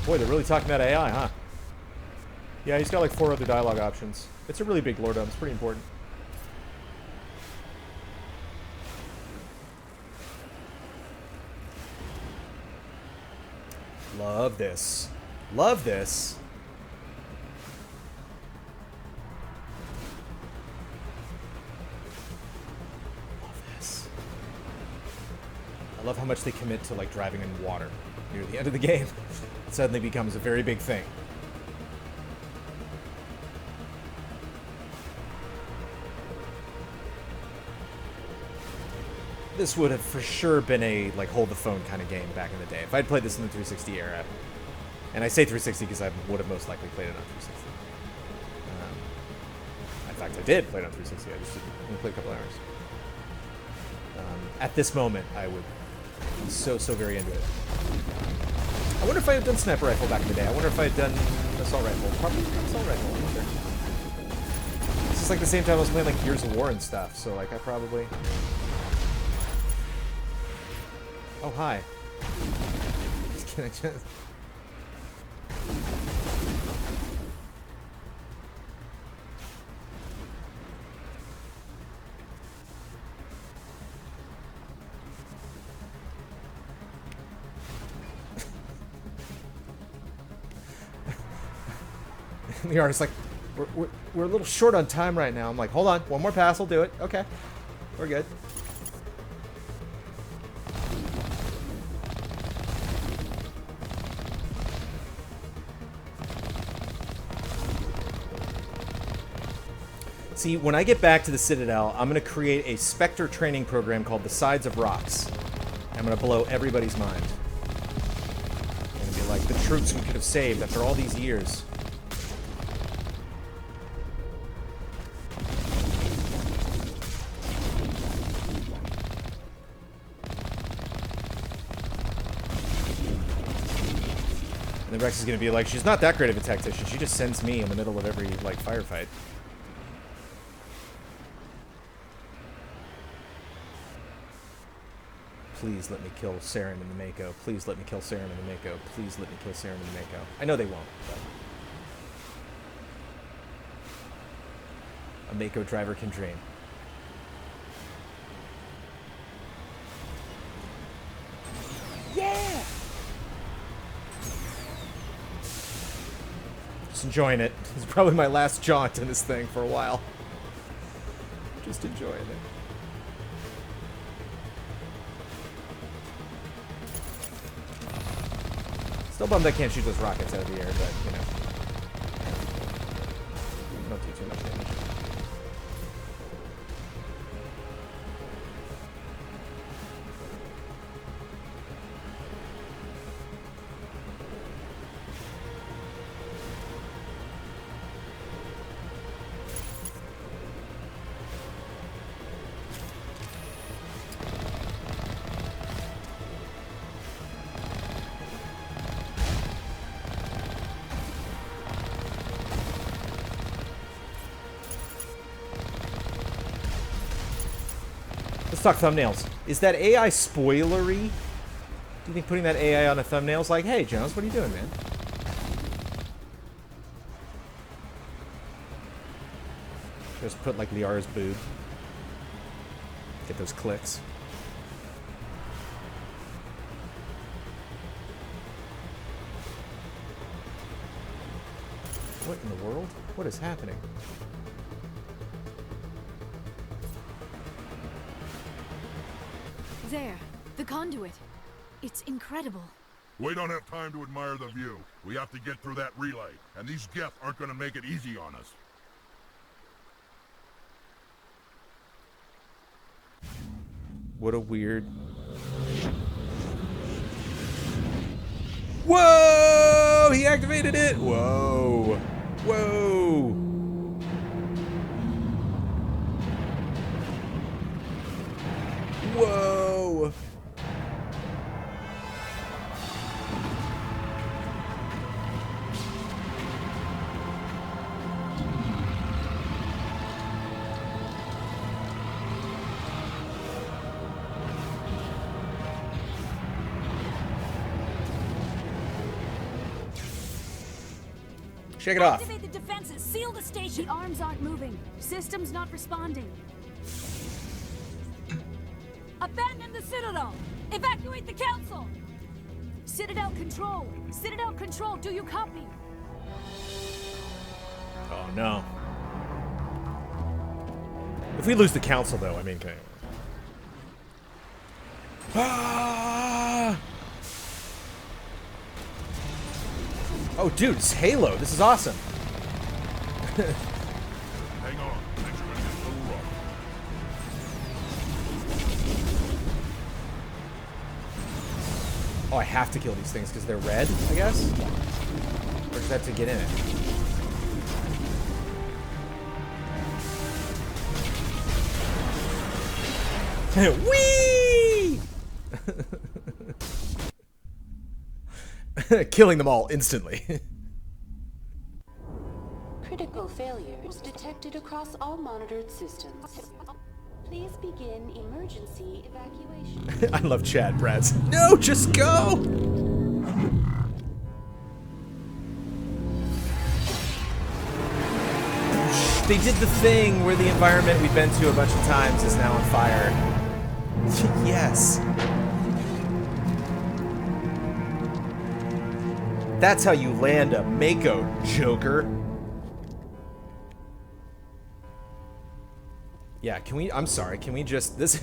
Boy, they're really talking about AI, huh? Yeah, he's got like 4 other dialogue options. It's a really big lordom. It's pretty important. Love this. Love this. Love this. I love how much they commit to like driving in water near the end of the game. It suddenly becomes a very big thing. This would have for sure been a like hold the phone kind of game back in the day. If I'd played this in the 360 era, and I say 360 because I would have most likely played it on 360. In fact, I did play it on 360. I just didn't only play a couple hours. At this moment, I would be so very into it. I wonder if I had done sniper rifle back in the day. I wonder if I had done assault rifle. Probably assault rifle. I wonder. This is like the same time I was playing like Gears of War and stuff. So like I probably. Oh, hi. Can I just... The artist's like, we're a little short on time right now. I'm like, hold on, one more pass, I'll do it. Okay, we're good. See, when I get back to the Citadel, I'm going to create a Spectre training program called the Sides of Wrex. I'm going to blow everybody's mind. I'm going to be like, the troops we could have saved after all these years. And then Wrex is going to be like, she's not that great of a tactician. She just sends me in the middle of every, like, firefight. Please let me kill Saren and the Mako. Please let me kill Saren and the Mako. Please let me kill Saren and the Mako. I know they won't, but... a Mako driver can dream. Yeah! Just enjoying it. It's probably my last jaunt in this thing for a while. Just enjoying it. Still bummed I can't shoot those rockets out of the air, but, you know. Don't do too much damage. Let's talk thumbnails. Is that AI spoilery? Do you think putting that AI on a thumbnail is like, hey, Jones, what are you doing, man? Just put, like, Liara's boob. Get those clicks. What in the world? What is happening? There, the conduit. It's incredible. We don't have time to admire the view. We have to get through that relay, and these Geth aren't gonna make it easy on us. What a weird... Whoa! He activated it! Whoa! Whoa! Whoa! Shake it off. Activate the defenses. Seal the station. The arms aren't moving. System's not responding. Abandon the Citadel. Evacuate the Council. Citadel Control. Citadel Control. Do you copy? Oh no. If we lose the council, though, I mean, okay. Ah! Oh, dude, it's Halo. This is awesome. Hang on, things are gonna get a little rough. Oh, I have to kill these things because they're red, I guess? Or does that to get in it? Whee! Killing them all instantly. Critical failures detected across all monitored systems. Please begin emergency evacuation. I love Chad Bratz. No, just go! They did the thing where the environment we've been to a bunch of times is now on fire. Yes. That's how you land a Mako, Joker. Yeah, can we... I'm sorry, can we just... This...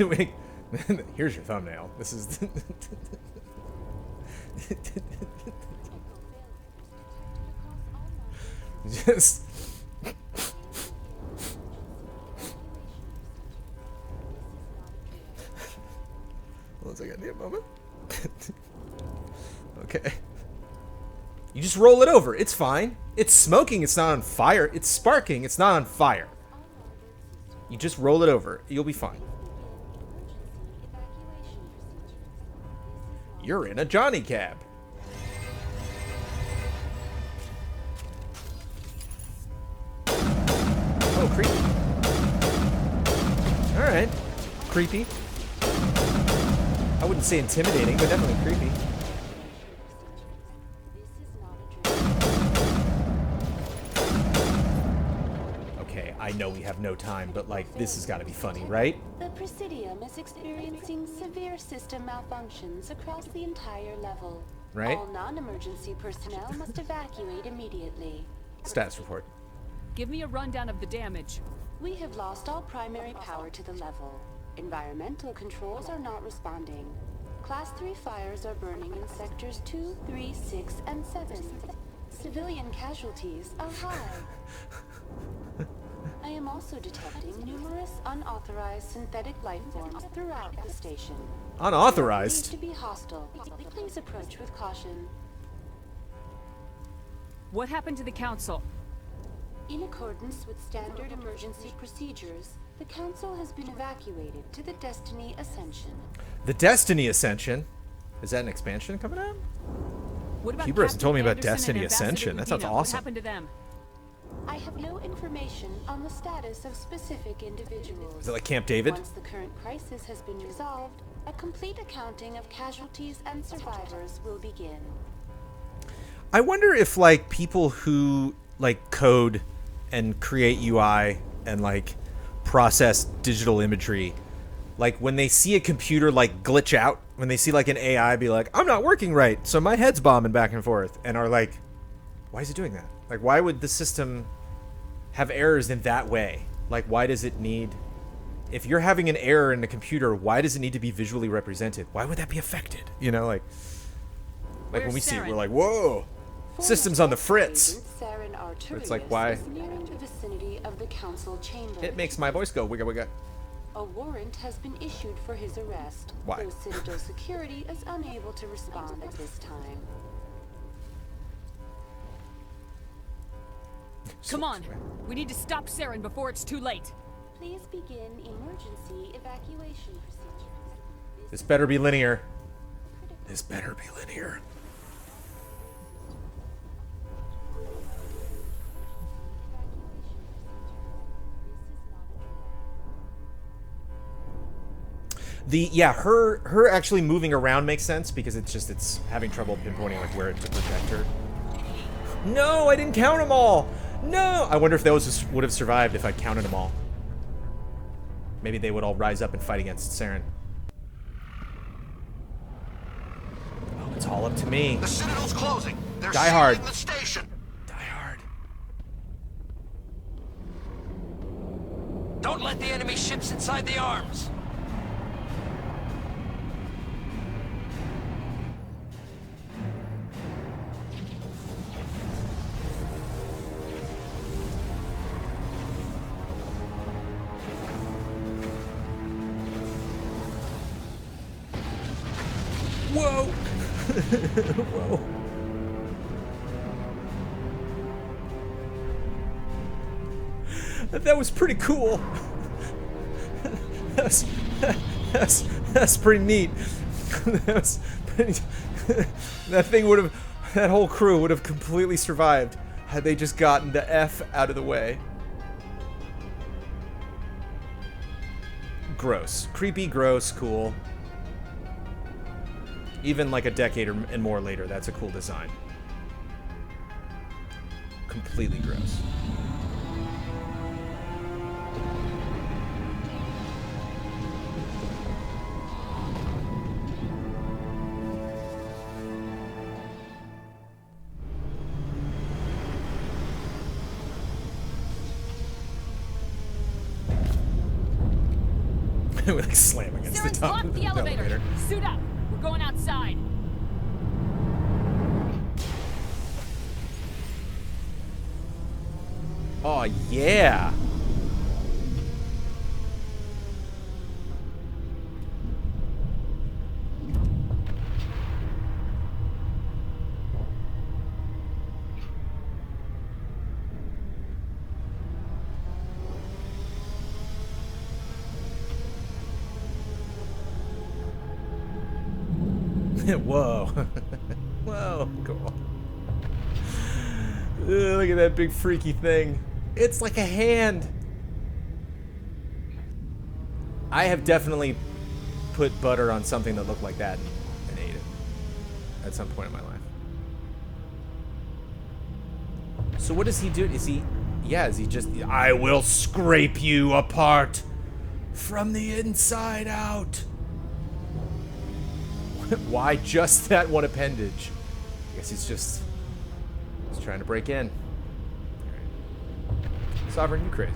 Here's your thumbnail. This is... Just... One second, need a moment. Okay. You just roll it over. It's fine. It's smoking. It's not on fire. It's sparking. It's not on fire. You just roll it over. You'll be fine. You're in a Johnny cab. Oh, creepy. Alright. Creepy. I wouldn't say intimidating, but definitely creepy. Okay, I know we have no time, but like, this has got to be funny, right? The Presidium is experiencing severe system malfunctions across the entire level. Right? All non-emergency personnel must evacuate immediately. Status report. Give me a rundown of the damage. We have lost all primary power to the level. Environmental controls are not responding. Class 3 fires are burning in sectors 2, 3, 6, and 7. Civilian casualties are high. I am also detecting numerous unauthorized synthetic life forms throughout the station. Unauthorized? They appear to be hostile. Please approach with caution. What happened to the council? In accordance with standard emergency procedures, the Council has been evacuated to the Destiny Ascension. The Destiny Ascension? Is that an expansion coming out? What about Keeper hasn't told me about Captain Destiny Anderson and Ascension. That sounds Ambassador Medina? What awesome. happened to them? I have no information on the status of specific individuals. Is it like Camp David? Once the current crisis has been resolved, a complete accounting of casualties and survivors will begin. I wonder if like people who like code and create UI and like process digital imagery, like when they see a computer like glitch out, when they see like an AI be like, I'm not working right, so my head's bombing back and forth, and are like, why is it doing that? Like, why would the system have errors in that way? Like, why does it need... If you're having an error in the computer, why does it need to be visually represented? Why would that be affected? You know, like when we see it, we're like, whoa, system's on the fritz. But it's like, why? Nearing the vicinity of the council chamber. It makes my voice go wigga wigga. A warrant has been issued for his arrest. Why? Though Citadel security is unable to respond at this time. Come on. We need to stop Saren before it's too late. Please begin emergency evacuation procedures. This better be linear. This better be linear. Her actually moving around makes sense because it's having trouble pinpointing like where to protect her. No, I didn't count them all. No, I wonder if those would have survived if I counted them all. Maybe they would all rise up and fight against Saren. Oh, it's all up to me. The Citadel's closing. They're Die hard. sealing the station. Die hard. Don't let the enemy ships inside the arms. Whoa! Whoa. That was pretty cool. That's pretty neat. That thing would have, that whole crew would have completely survived had they just gotten the F out of the way. Gross. Creepy, gross, cool. Even like a decade and more later, that's a cool design. Completely gross. We like slam against the Saren's top blocked of the elevator. Suit up. We're going outside. Oh, yeah. Whoa. Whoa, cool. Look at that big freaky thing. It's like a hand. I have definitely put butter on something that looked like that and ate it at some point in my life. So what does he do? Is he just, I will scrape you apart from the inside out. Why just that one appendage? I guess he's trying to break in. Right. Sovereign, you crazy.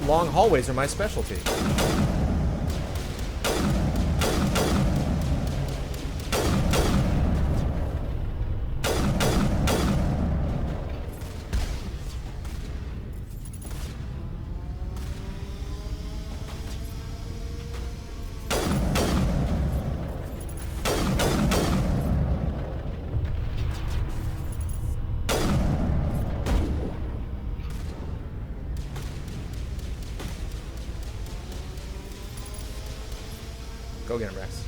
Long hallways are my specialty. Go get him, Wrex.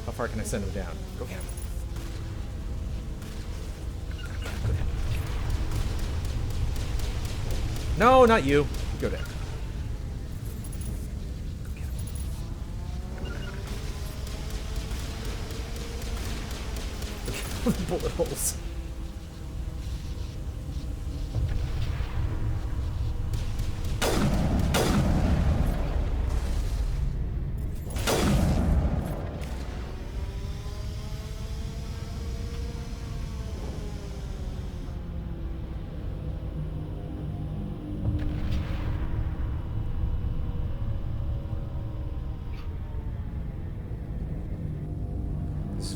How far can I send him down? Go get him. Go get him. No, not you. Go down. Go get him. Look at all the bullet holes.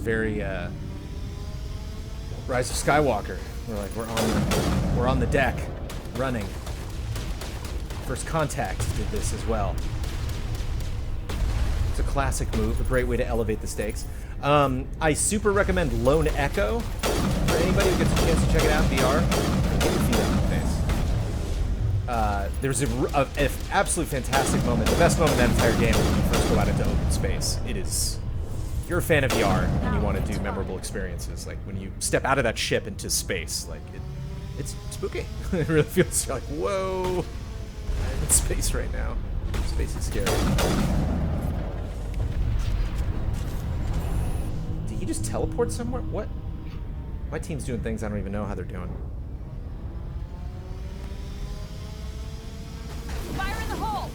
Very Rise of Skywalker. We're on the deck, running. First Contact did this as well. It's a classic move, a great way to elevate the stakes. I super recommend Lone Echo for anybody who gets a chance to check it out in VR. Get your feet up in the face. There's a absolute fantastic moment, the best moment in that entire game when you first go out into open space. It is. If you're a fan of VR and you want to do memorable experiences, like when you step out of that ship into space, like it's spooky. It really feels like, whoa, I'm in space right now. Space is scary. Did he just teleport somewhere? What? My team's doing things I don't even know how they're doing. Fire in the hole!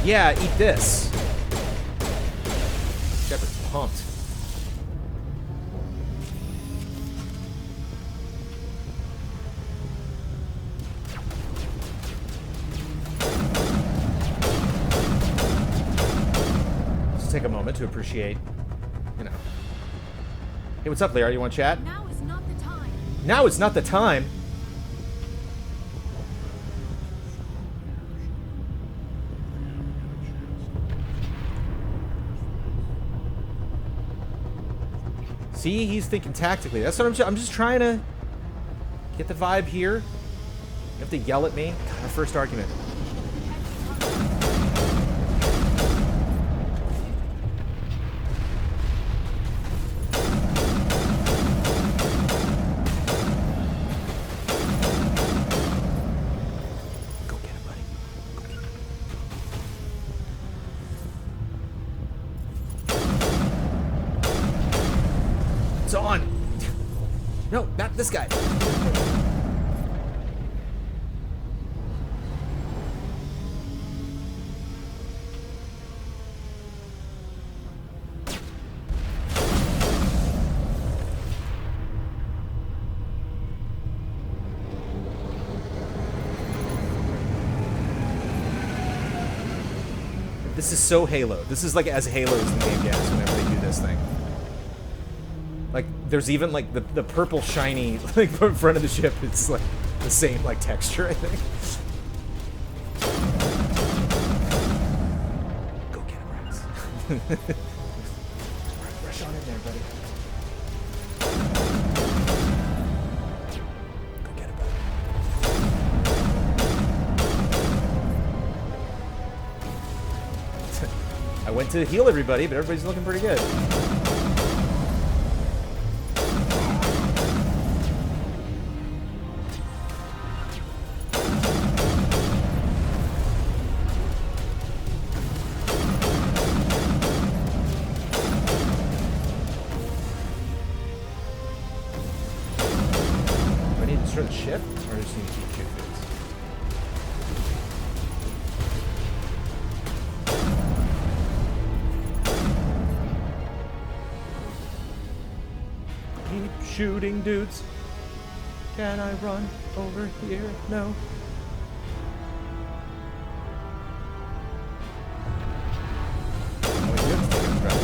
Yeah, eat this. Shepard's pumped. Let's take a moment to appreciate, you know. Hey, what's up, Lara? You want to chat? Now is not the time. Now is not the time. See, he's thinking tactically. That's what I'm just trying to get the vibe here. You have to yell at me. God, our first argument. Go get him, buddy. Go get him. It's on. No, not this guy. This is so Halo. This is like as Halo as the game gets whenever they do this thing. Like, there's even, like, the purple shiny, like, front of the ship. It's, like, the same, like, texture, I think. Go get him, Wrex. Rush on in there, buddy. Go get him, buddy. I went to heal everybody, but everybody's looking pretty good. Destroy the ship, or just need to keep shooting dudes? Keep shooting dudes. Can I run over here? No. Oh, you have to take a scratch.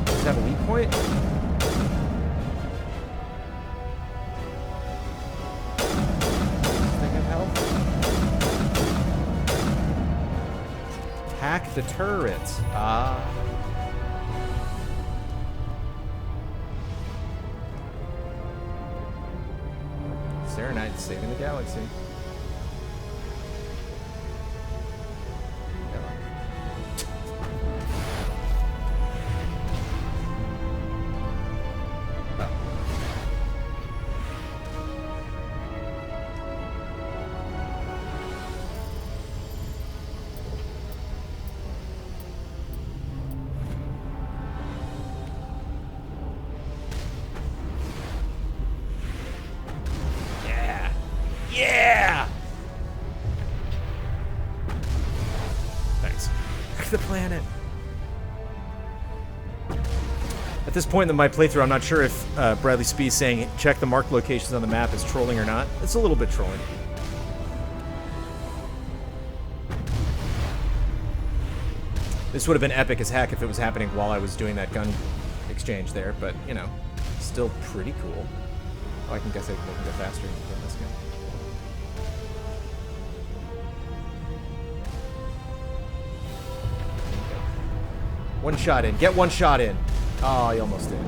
Does it have a weak point? Hack the turret. Ah. Serenite saving the galaxy. Yeah! Thanks. Back to the planet. At this point in my playthrough, I'm not sure if Bradley Speed saying check the marked locations on the map is trolling or not. It's a little bit trolling. This would have been epic as heck if it was happening while I was doing that gun exchange there, but, you know, still pretty cool. Oh, I can guess I can go faster than this guy. One shot in. Get one shot in. Oh, he almost did.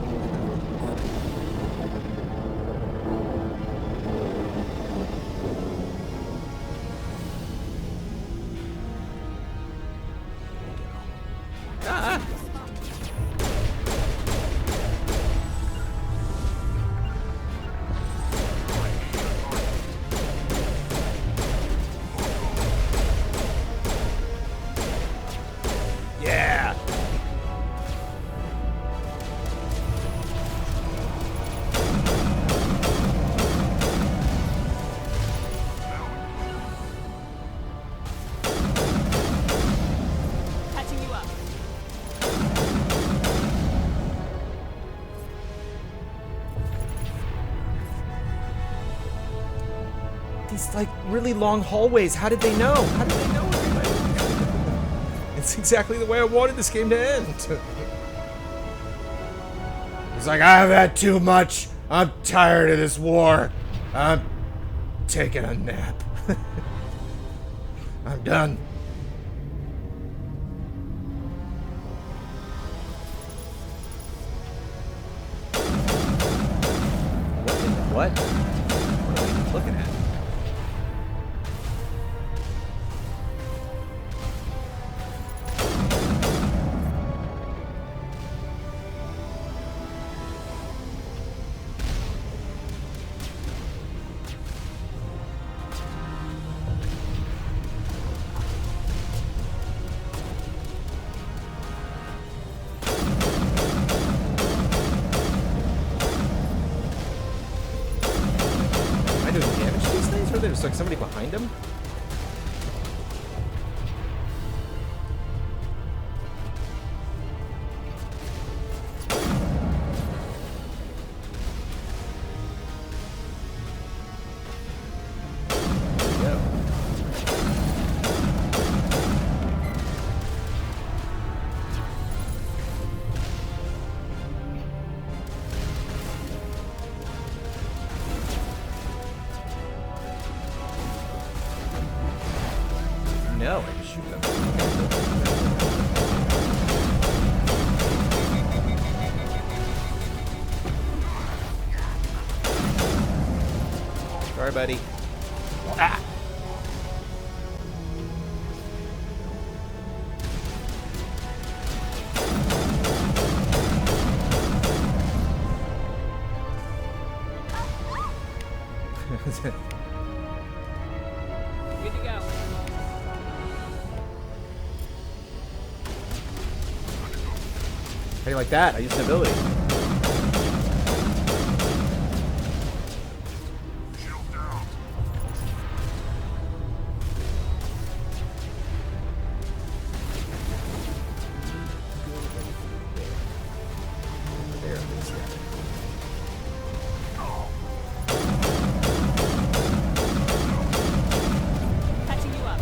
Ah! Yeah! Catching you up. These, like, really long hallways. How did they know? How did they know everybody? It's exactly the way I wanted this game to end. It's like, I've had too much. I'm tired of this war. I'm taking a nap. I'm done. What? What are we looking at? Am I doing damage to these things, or there's like somebody behind him? Yep. No, I just shoot them. Sorry, buddy. Ah! Good to go. How do you like that? I used an ability. Shield down. There it is, yeah. Catching you up.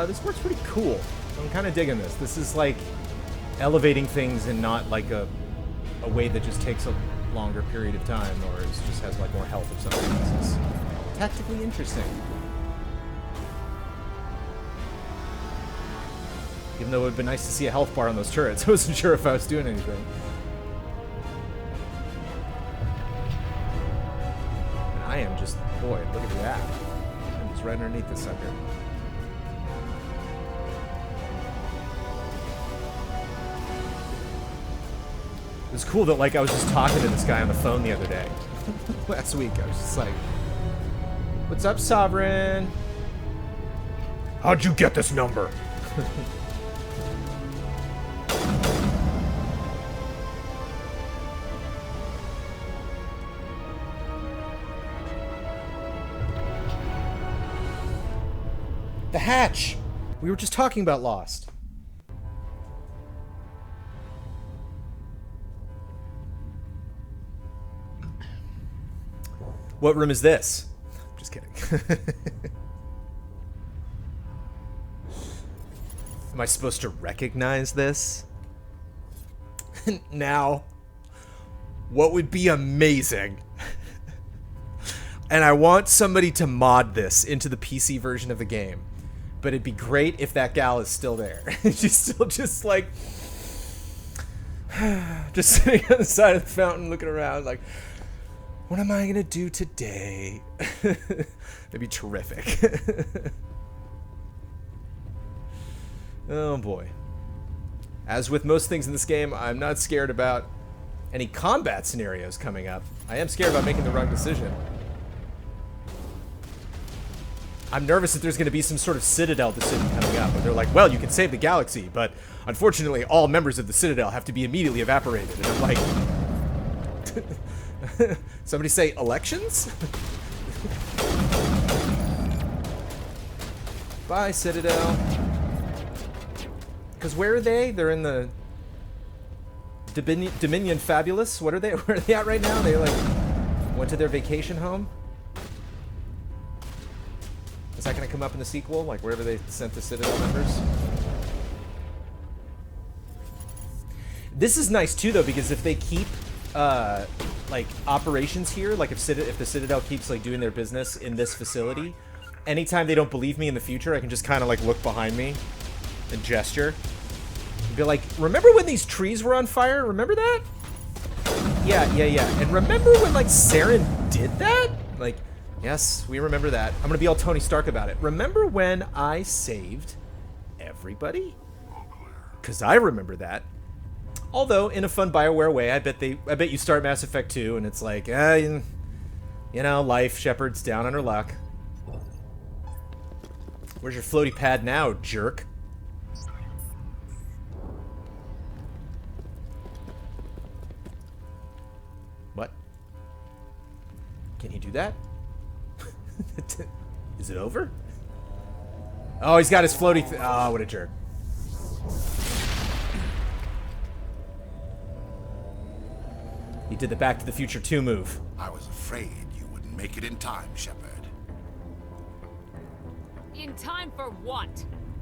this works pretty cool. I'm kind of digging this. This is like elevating things and not like a way that just takes a longer period of time, or just has like more health or something. This is tactically interesting. Even though it would have been nice to see a health bar on those turrets, I wasn't sure if I was doing anything. And I am just, boy, look at that. I'm just right underneath this sucker. It was cool that, like, I was just talking to this guy on the phone the other day. Last week, I was just like, "What's up, Sovereign? How'd you get this number?" The hatch! We were just talking about Lost. What room is this? Just kidding. Am I supposed to recognize this? Now, what would be amazing, and I want somebody to mod this into the PC version of the game, but it'd be great if that gal is still there. She's still just like, just sitting on the side of the fountain looking around like, what am I going to do today? That'd be terrific. Oh boy. As with most things in this game, I'm not scared about any combat scenarios coming up. I am scared about making the wrong decision. I'm nervous that there's going to be some sort of Citadel decision coming up, where they're like, well, you can save the galaxy, but unfortunately all members of the Citadel have to be immediately evaporated. And I'm like... Somebody say elections? Bye, Citadel. Because where are they? They're in the Dominion Fabulous. What are they? Where are they at right now? They like went to their vacation home. Is that going to come up in the sequel? Like wherever they sent the Citadel members? This is nice too, though, because if they keep like operations here, like if the Citadel keeps like doing their business in this facility, anytime they don't believe me in the future, I can just kind of like look behind me and gesture. Be like, remember when these trees were on fire? Remember that? Yeah. And remember when like Saren did that? Like, yes, we remember that. I'm gonna be all Tony Stark about it. Remember when I saved everybody? Because I remember that. Although, in a fun BioWare way, I bet you start Mass Effect 2 and it's like, you know, life, Shepard's down on her luck. Where's your floaty pad now, jerk? What? Can he do that? Is it over? Oh, he's got his floaty... Oh, what a jerk. He did the Back to the Future 2 move. I was afraid you wouldn't make it in time, Shepard. In time for what?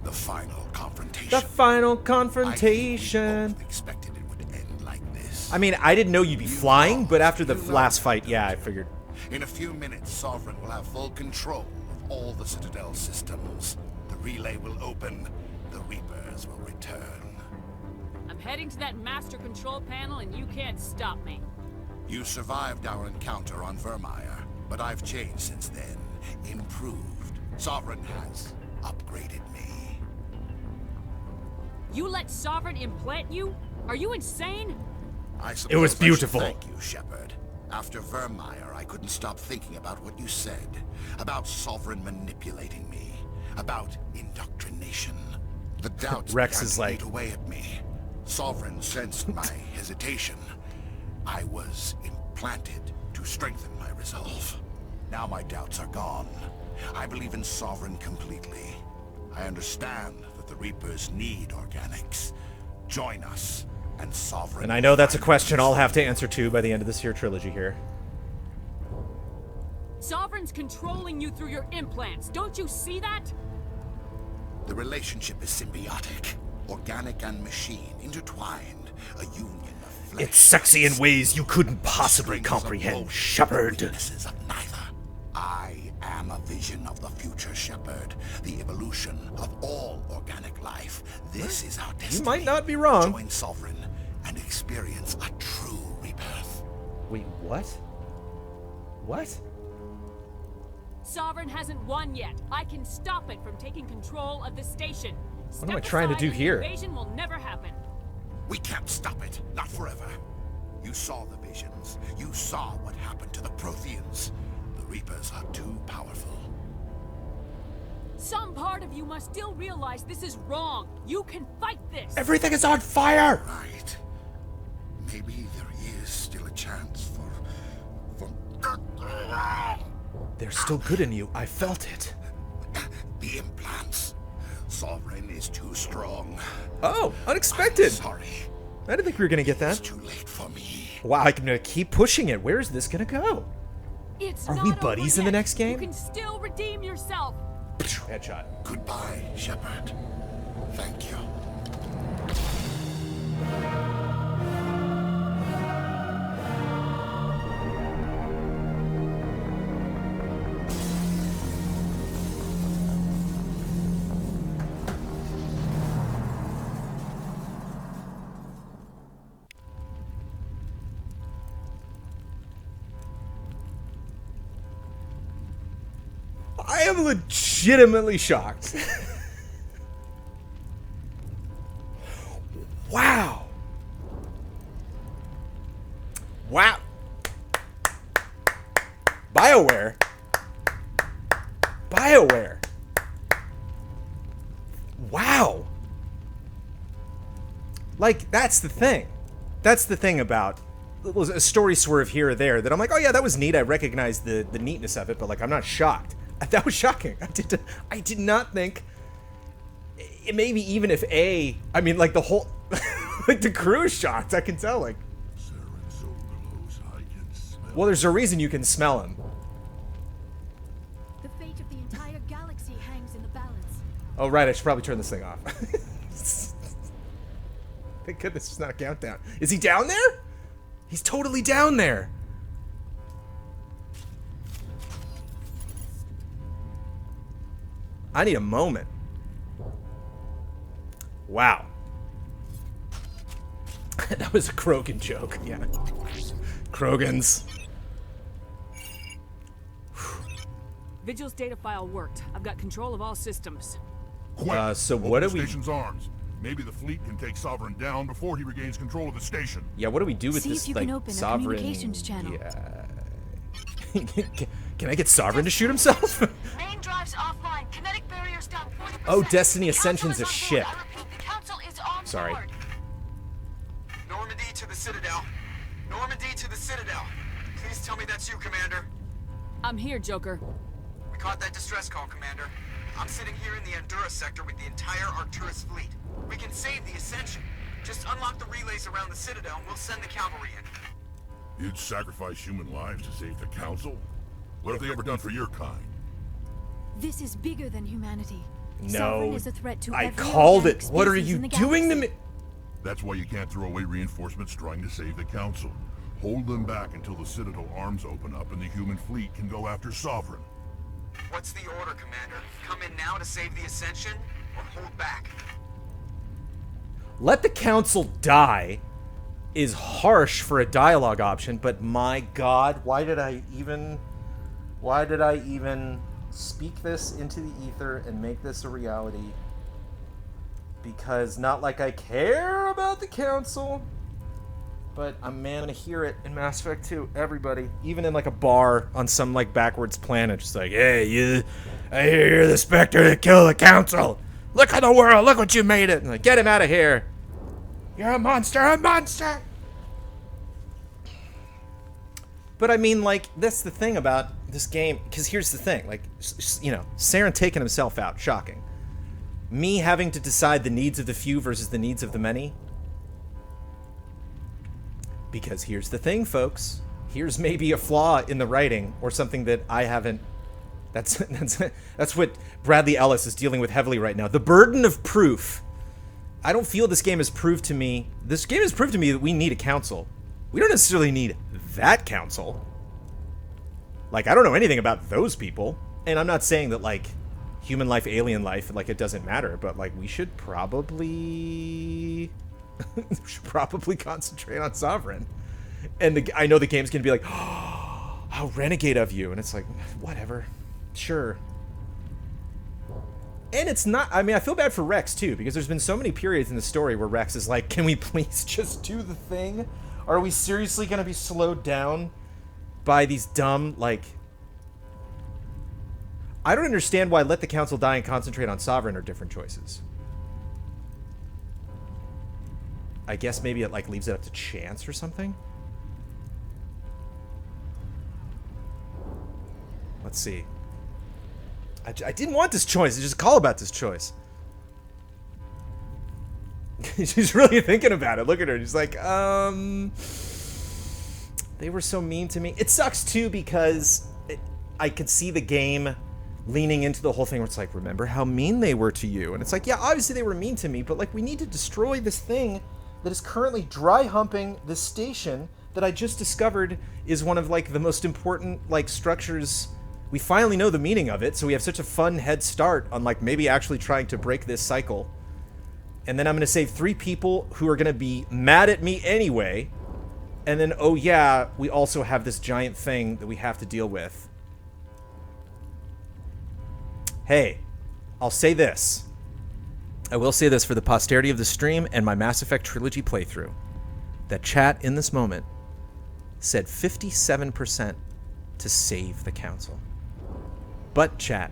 The final confrontation. The final confrontation. I think we both expected it would end like this. I mean, I didn't know you'd be flying, but after the last fight, yeah, I figured. In a few minutes, Sovereign will have full control of all the Citadel systems. The relay will open. The Reapers will return. I'm heading to that master control panel and you can't stop me. You survived our encounter on Vermeer, but I've changed since then. Improved. Sovereign has upgraded me. You let Sovereign implant you? Are you insane? I suppose It was beautiful. I should thank you, Shepard. After Vermeer, I couldn't stop thinking about what you said. About Sovereign manipulating me. About indoctrination. The doubts Wrex began is to like... eat away at me. Sovereign sensed my hesitation. I was implanted to strengthen my resolve. Now my doubts are gone. I believe in Sovereign completely. I understand that the Reapers need organics. Join us, and Sovereign... And I know that's a question I'll have to answer to by the end of this here trilogy here. Sovereign's controlling you through your implants. Don't you see that? The relationship is symbiotic. Organic and machine intertwined. A union of flesh. It's sexy in ways you couldn't possibly Strings of comprehend, both, Shepard. weaknesses of neither. I am a vision of the future, Shepard. The evolution of all organic life. This is our destiny. You might not be wrong. Join Sovereign and experience a true rebirth. Wait, what? What? Sovereign hasn't won yet. I can stop it from taking control of the station. What am I trying to do here? The invasion will never happen. We can't stop it. Not forever. You saw the visions. You saw what happened to the Protheans. The Reapers are too powerful. Some part of you must still realize this is wrong. You can fight this. Everything is on fire! Right. Maybe there is still a chance for... There's still good in you. I felt it. The implants. Sovereign is too strong. Oh, unexpected. I'm sorry. I didn't think we were gonna get It's that. too late for me. Wow, I'm gonna keep pushing it. Where is this gonna go? It's Are not we over buddies in the yet. next game? You can still redeem yourself. Headshot. Goodbye, Shepard. Thank you. I am legitimately shocked. Wow. Wow. BioWare. BioWare. Wow. Like, that's the thing. That's the thing about a story swerve here or there that I'm like, oh yeah, that was neat. I recognize the neatness of it, but like, I'm not shocked. That was shocking. I did not think. Maybe even if I mean, like the whole, like the crew is shocked. I can tell. Like, Saren's so close, I can smell. well, there's a reason you can smell him. The fate of the entire galaxy hangs in the balance. Oh right, I should probably turn this thing off. Thank goodness it's not a countdown. Is he down there? He's totally down there. I need a moment. Wow. That was a Krogan joke, yeah. Krogans. Vigil's data file worked. I've got control of all systems. Quick, So open what do the we... station's arms. Maybe the fleet can take Sovereign down before he regains control of the station. Yeah, what do we do with See this, if you like, can open a sovereign... communications channel. Yeah. Can I get Sovereign to shoot himself? Main drives offline. Kinetic barriers down 40%. Oh, Destiny The Council Ascension's is a on board. ship. I repeat, the Council is on Sorry. board. Normandy to the Citadel. Normandy to the Citadel. Please tell me that's you, Commander. I'm here, Joker. We caught that distress call, Commander. I'm sitting here in the Honduras sector with the entire Arcturus fleet. We can save the Ascension. Just unlock the relays around the Citadel and we'll send the cavalry in. You'd sacrifice human lives to save the Council? What have they ever done for your kind? This is bigger than humanity. No, Sovereign is a threat to I every called organic it. What are species you in the doing to galaxy. me? That's why you can't throw away reinforcements trying to save the Council. Hold them back until the Citadel arms open up and the human fleet can go after Sovereign. What's the order, Commander? Come in now to save the Ascension, or hold back? Let the Council die is harsh for a dialogue option, but my god, why did I even speak this into the ether and make this a reality? Because not like I care about the Council, but I'm gonna hear it in Mass Effect 2, everybody. Even in like a bar on some like backwards planet, just like, hey, I hear you're the Spectre that killed the Council. Look at the world, look what you made it. And like, get him out of here. You're a monster, a monster! But I mean, like, that's the thing about this game, because here's the thing, like, you know, Saren taking himself out, shocking. Me having to decide the needs of the few versus the needs of the many. Because here's the thing, folks. Here's maybe a flaw in the writing, or something that I haven't That's what Bradley Ellis is dealing with heavily right now. The burden of proof. I don't feel this game has proved to me. This game has proved to me that we need a council. We don't necessarily need that council. Like, I don't know anything about those people. And I'm not saying that, like, human life, alien life, like, it doesn't matter. But, like, we should probably... we should probably concentrate on Sovereign. And I know the game's going to be like, oh, how renegade of you. And it's like, whatever. Sure. And it's not... I mean, I feel bad for Wrex, too. Because there's been so many periods in the story where Wrex is like, can we please just do the thing? Are we seriously going to be slowed down by these dumb, like... I don't understand why let the council die and concentrate on Sovereign are different choices. I guess maybe it, like, leaves it up to chance or something? Let's see. I didn't want this choice. It's just a call about this choice. She's really thinking about it. Look at her. She's like, they were so mean to me. It sucks, too, because I could see the game leaning into the whole thing where it's like, remember how mean they were to you? And it's like, yeah, obviously they were mean to me, but, like, we need to destroy this thing that is currently dry humping this station that I just discovered is one of, like, the most important, like, structures. We finally know the meaning of it, so we have such a fun head start on, like, maybe actually trying to break this cycle. And then I'm going to save 3 people who are going to be mad at me anyway. And then, oh yeah, we also have this giant thing that we have to deal with. Hey, I'll say this. I will say this for the posterity of the stream and my Mass Effect Trilogy playthrough. That chat in this moment said 57% to save the council. But chat,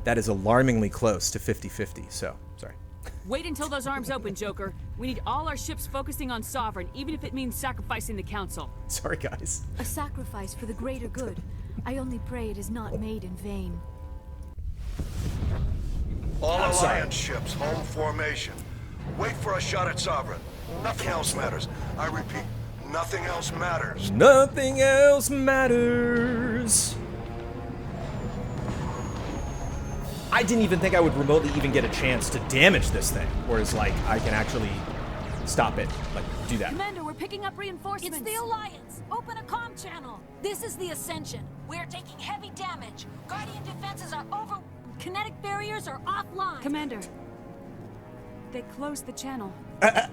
that is alarmingly close to 50-50, so, sorry. Wait until those arms open, Joker. We need all our ships focusing on Sovereign, even if it means sacrificing the council. Sorry, guys. A sacrifice for the greater good. I only pray it is not made in vain. All Alliance ships, home formation. Wait for a shot at Sovereign. Nothing else matters. I repeat, nothing else matters. Nothing else matters. I didn't even think I would remotely even get a chance to damage this thing. Whereas, like, I can actually stop it. Like, do that. Commander, we're picking up reinforcements. It's the Alliance. Open a comm channel. This is the Ascension. We're taking heavy damage. Guardian defenses are over. Kinetic barriers are offline. Commander, they closed the channel. I'm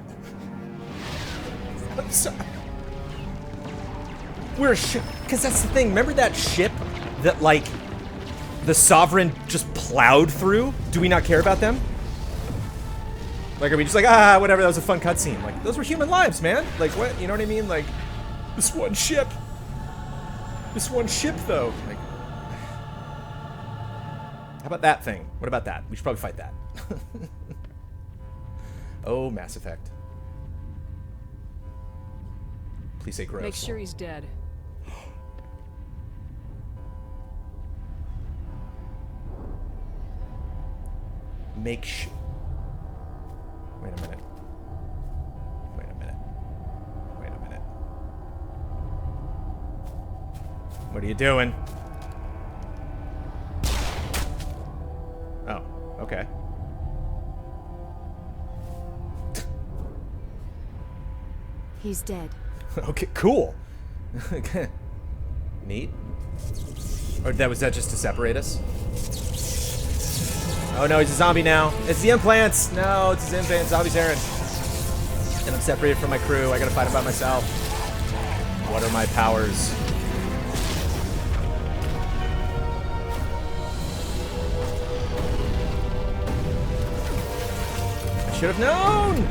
sorry. We're a ship. Because that's the thing. Remember that ship that, like, the Sovereign just plowed through? Do we not care about them? Like, are we just like, ah, whatever, that was a fun cutscene? Like, those were human lives, man. Like, what? You know what I mean? Like, this one ship. This one ship, though. Like, how about that thing? What about that? We should probably fight that. Oh, Mass Effect. Please say gross. Make sure he's dead. Wait a minute. Wait a minute. Wait a minute. What are you doing? Oh, okay. He's dead. Okay, cool. Neat. Or was that just to separate us? Oh no, he's a zombie now. It's the implants. No, it's his implants. Zombie's Aaron. And I'm separated from my crew. I gotta fight him by myself. What are my powers? I should have known!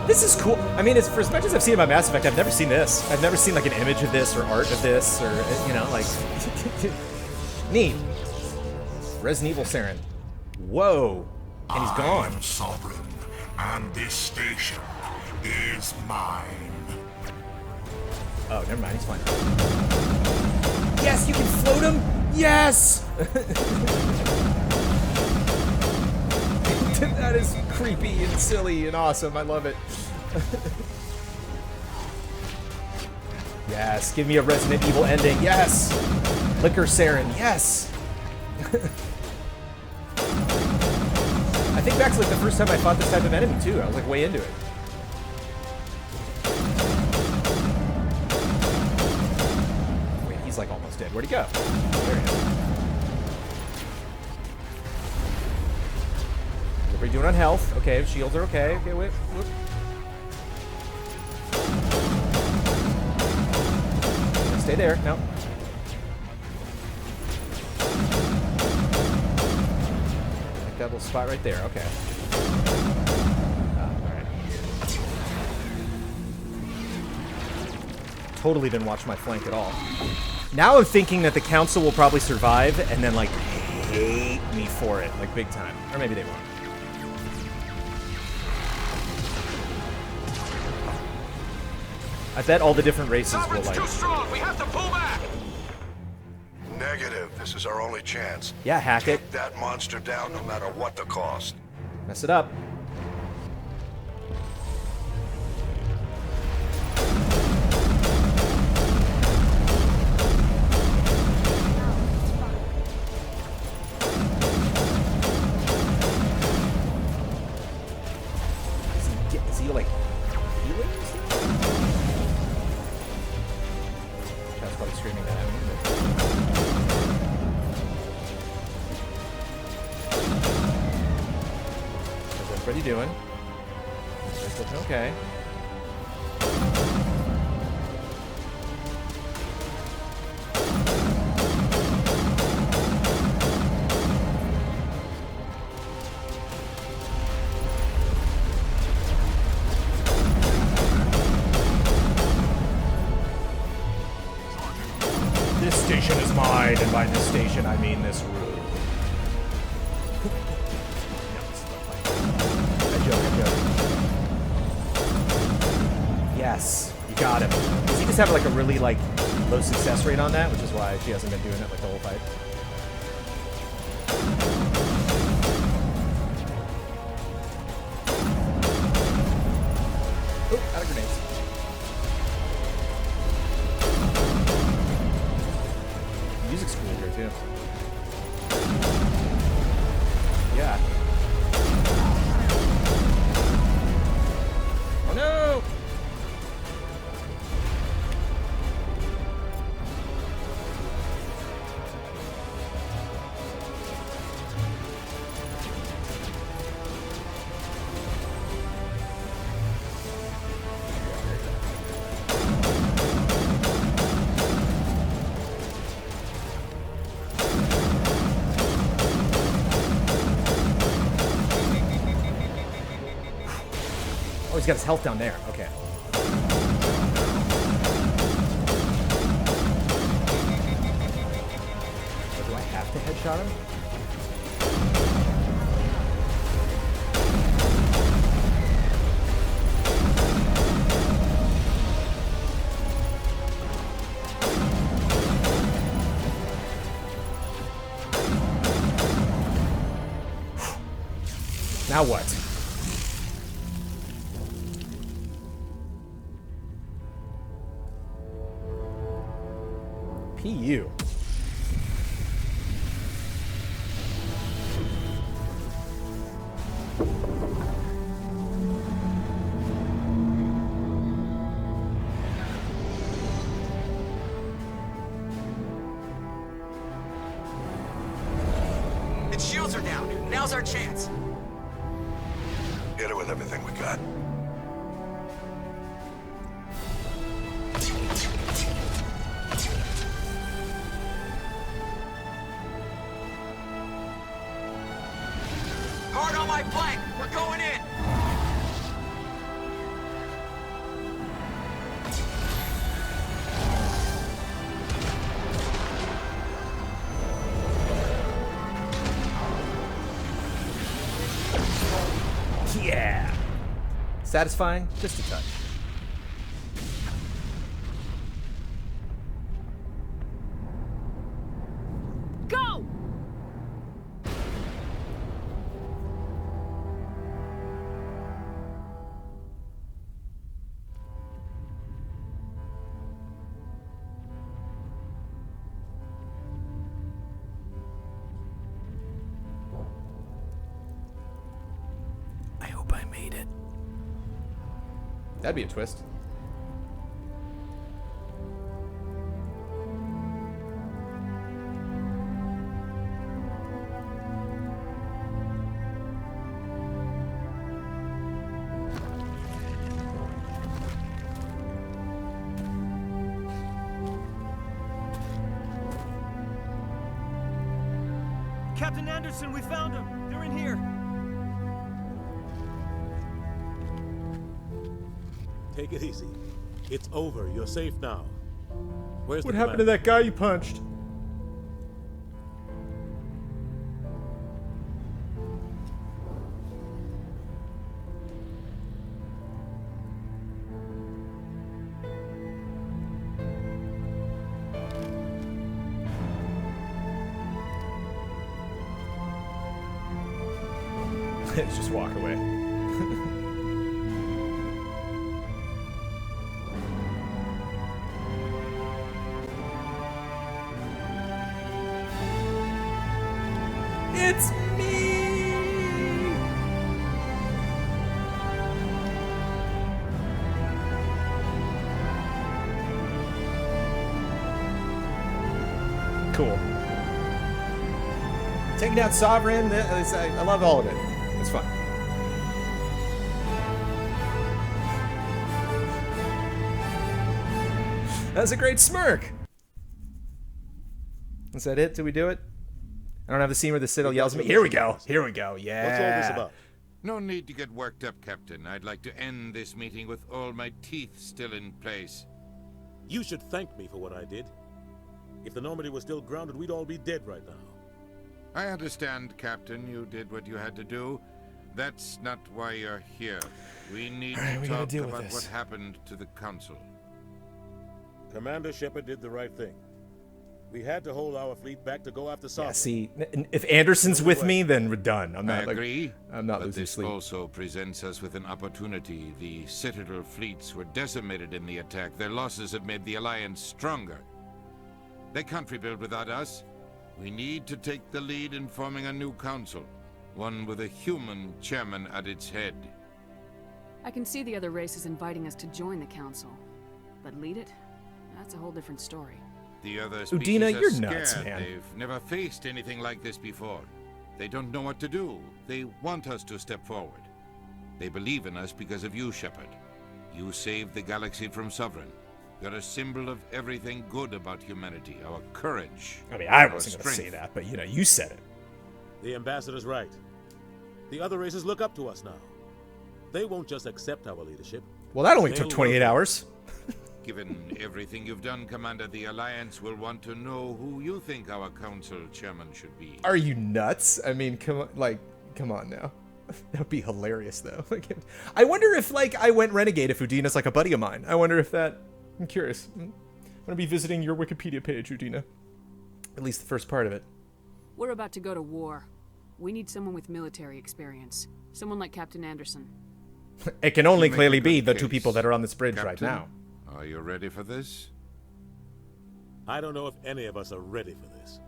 This is cool. I mean, it's for as much as I've seen about Mass Effect, I've never seen this. I've never seen like an image of this or art of this or, you know, like, neat. Resident Evil Saren. Whoa. And he's gone. I'm Sovereign, and this station is mine. Oh, never mind. He's fine. Yes, you can float him. Yes. That is creepy and silly and awesome. I love it. Yes, give me a Resident Evil ending. Yes. Liquor Saren. Yes. I think back to like the first time I fought this type of enemy too. I was like way into it. Wait, he's like almost dead. Where'd he go? There he is. What are we doing on health? Okay, shields are okay. Okay, wait. Whoop. Stay there. No. Like that little spot right there. Okay. Alright. Totally didn't watch my flank at all. Now I'm thinking that the council will probably survive and then, like, hate me for it. Like, big time. Or maybe they won't. I bet all the different races will, like... too strong. We have to pull back. Negative. This is our only chance. Yeah, hack it. Take that monster down no matter what the cost. Mess it up. Is he like healing? That's probably screaming that at me. How's everybody doing? Everybody's looking okay. This station is mine, and by this station I mean this room. I joke. Yes, you got him. Does he just have like a really like low success rate on that, which is why she hasn't been doing it like the whole fight? Oh, out of grenades. Music's cool here too. Yeah. Oh no! Oh, he's got his health down there. Okay. So do I have to headshot him? Now what? PU. Its shields are down. Now's our chance. Hit it with everything we got. Hard on my flank. We're going in. Yeah. Satisfying? Just a touch. That'd be a twist. Captain Anderson, we found them. They're in here. Take it easy. It's over. You're safe now. Where's What the happened to commander? that guy you punched? Just walk away. It's me! Cool. Taking out Sovereign, I love all of it. It's fun. That's a great smirk. Is that it? Did we do it? I don't have the scene where the Citadel yells at me. Here we go. Here we go. Yeah. What's all this about? No need to get worked up, Captain. I'd like to end this meeting with all my teeth still in place. You should thank me for what I did. If the Normandy was still grounded, we'd all be dead right now. I understand, Captain. You did what you had to do. That's not why you're here. We need to talk about what happened to the Council. Commander Shepard did the right thing. We had to hold our fleet back to go after Sovereign. Yeah, see, if Anderson's with me, then we're done. I'm not. I agree. I'm not but losing this sleep. also presents us with an opportunity. The Citadel fleets were decimated in the attack. Their losses have made the Alliance stronger. They can't rebuild without us. We need to take the lead in forming a new council, one with a human chairman at its head. I can see the other races inviting us to join the council, but lead it? That's a whole different story. The other species Udina, are you're scared. nuts, man. They've never faced anything like this before. They don't know what to do. They want us to step forward. They believe in us because of you, Shepard. You saved the galaxy from Sovereign. You're a symbol of everything good about humanity, our courage. I mean, I our wasn't going to say strength. that, but you know, you said it. The ambassador's right. The other races look up to us now. They won't just accept our leadership. Well, that only They'll took 28 work- hours. Given everything you've done, Commander, the Alliance will want to know who you think our council chairman should be. Are you nuts? I mean, come on now. That would be hilarious, though. I wonder if, I went renegade if Udina's a buddy of mine. I wonder if that. I'm curious. I'm gonna be visiting your Wikipedia page, Udina. At least the first part of it. We're about to go to war. We need someone with military experience. Someone like Captain Anderson. It can only You make clearly a be good the two case. people that are on this bridge right Captain, now. Are you ready for this? I don't know if any of us are ready for this.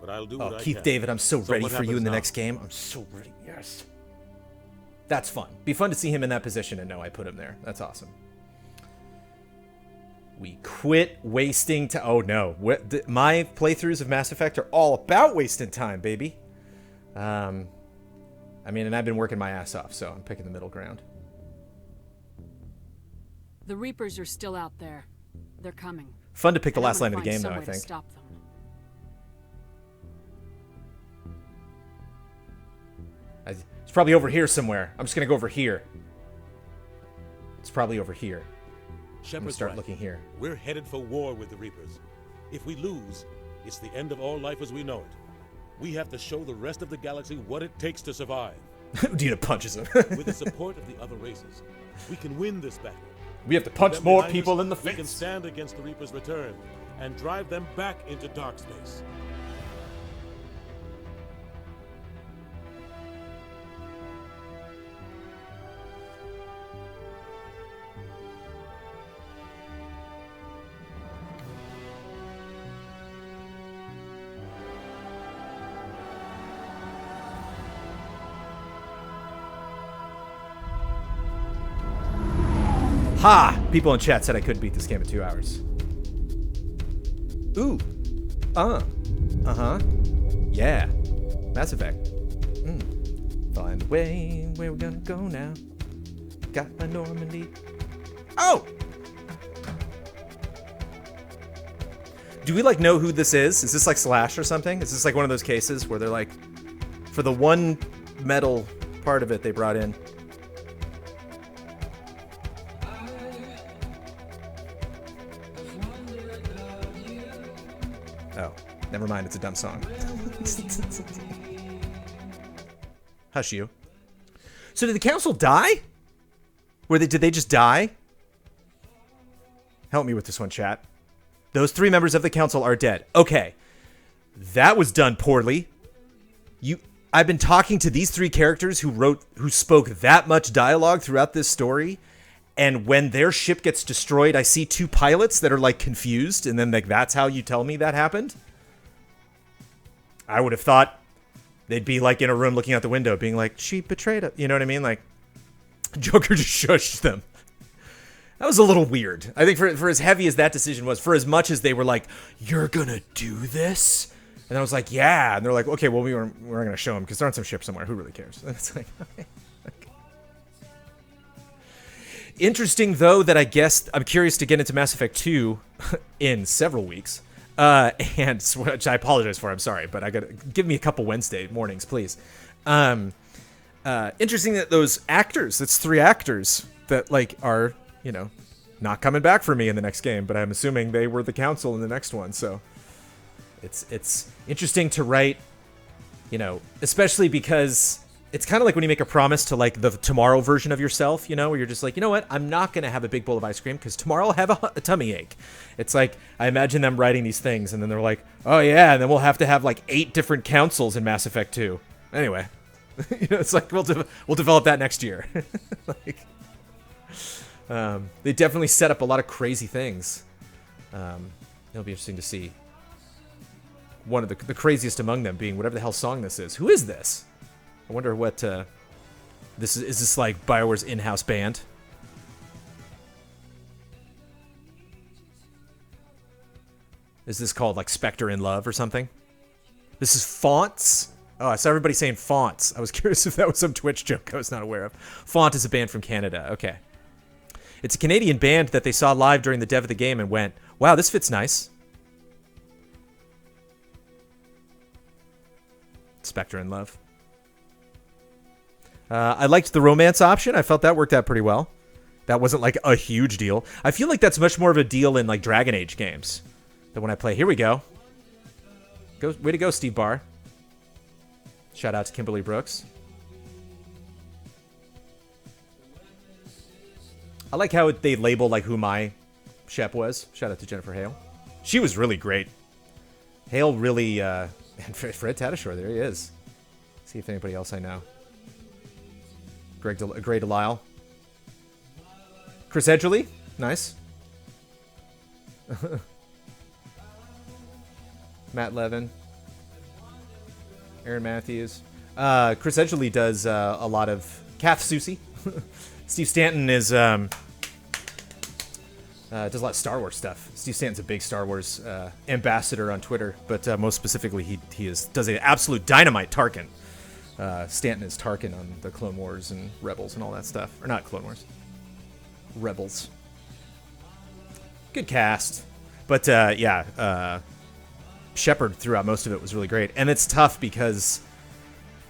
But I'll do Oh, what I Keith can. David, I'm so ready what for you happens in the now? next game. I'm so ready. Yes. That's fun. Be fun to see him in that position and know I put him there. That's awesome. We quit wasting time. Oh no, my playthroughs of Mass Effect are all about wasting time, baby. I mean, and I've been working my ass off, so I'm picking the middle ground. The Reapers are still out there. They're coming. Fun to pick the And I'm last gonna line of the find game, though, some I way to think. stop them. It's probably over here somewhere. I'm just gonna go over here. It's probably over here. I'm gonna Shepard's start right. looking here. We're headed for war with the Reapers. If we lose, it's the end of all life as we know it. We have to show the rest of the galaxy what it takes to survive. Udina punches him. With the support of the other races, we can win this battle. We have to With punch them more behind people us, in the We can face. stand against the Reapers' return and drive them back into dark space. Ha! People in chat said I couldn't beat this game in 2 hours. Ooh. Uh-huh. Yeah. Mass Effect. Find a way, where we gonna go now? Got my Normandy. Oh! Do we, like, know who this is? Is this, like, Slash or something? Is this, like, one of those cases where they're, like, for the one metal part of it they brought in? Oh, never mind. It's a dumb song. Hush you. So did the council die? Did they just die? Help me with this one, chat. Those 3 members of the council are dead. Okay. That was done poorly. I've been talking to these 3 characters who spoke that much dialogue throughout this story, and when their ship gets destroyed, I see 2 pilots that are, like, confused, and then, like, that's how you tell me that happened? I would have thought they'd be, like, in a room looking out the window being like, she betrayed us. You know what I mean? Like, Joker just shushed them. That was a little weird. I think for as heavy as that decision was, for as much as they were like, you're gonna do this? And I was like, yeah. And they're like, okay, well, we're not gonna show them because they're on some ship somewhere. Who really cares? And it's like, okay. Interesting, though, that I guess I'm curious to get into Mass Effect 2 in several weeks. And which I apologize for. I'm sorry, but I gotta give me a couple Wednesday mornings, please. Interesting that those actors, that's 3 actors that, like, are, you know, not coming back for me in the next game, but I'm assuming they were the council in the next one. So it's interesting to write, you know, especially because it's kind of like when you make a promise to, like, the tomorrow version of yourself, you know, where you're just like, you know what, I'm not going to have a big bowl of ice cream because tomorrow I'll have a tummy ache. It's like, I imagine them writing these things and then they're like, oh yeah, and then we'll have to have like 8 different councils in Mass Effect 2. Anyway, you know, it's like, we'll develop that next year. Like, they definitely set up a lot of crazy things. It'll be interesting to see. One of the craziest among them being whatever the hell song this is. Who is this? I wonder what this is. Is this like BioWare's in-house band? Is this called like Spectre in Love or something? This is Fonts? Oh, I saw everybody saying Fonts. I was curious if that was some Twitch joke I was not aware of. Font is a band from Canada. Okay. It's a Canadian band that they saw live during the dev of the game and went, wow, this fits nice. Spectre in Love. I liked the romance option. I felt that worked out pretty well. That wasn't like a huge deal. I feel like that's much more of a deal in like Dragon Age games than when I play. Here we go. Way to go, Steve Barr. Shout out to Kimberly Brooks. I like how they label like who my Shep was. Shout out to Jennifer Hale. She was really great. Hale really, and Fred Tatasciore, there he is. See if anybody else I know. Greg Delisle. Chris Edgerly, nice. Matt Levin. Aaron Matthews. Chris Edgerly does a lot of Kath Soucie. Steve Stanton is does a lot of Star Wars stuff. Steve Stanton's a big Star Wars ambassador on Twitter, but most specifically, he does an absolute dynamite Tarkin. Stanton is Tarkin on the Clone Wars and Rebels and all that stuff, or not Clone Wars, Rebels. Good cast, but yeah, Shepard throughout most of it was really great, and it's tough because,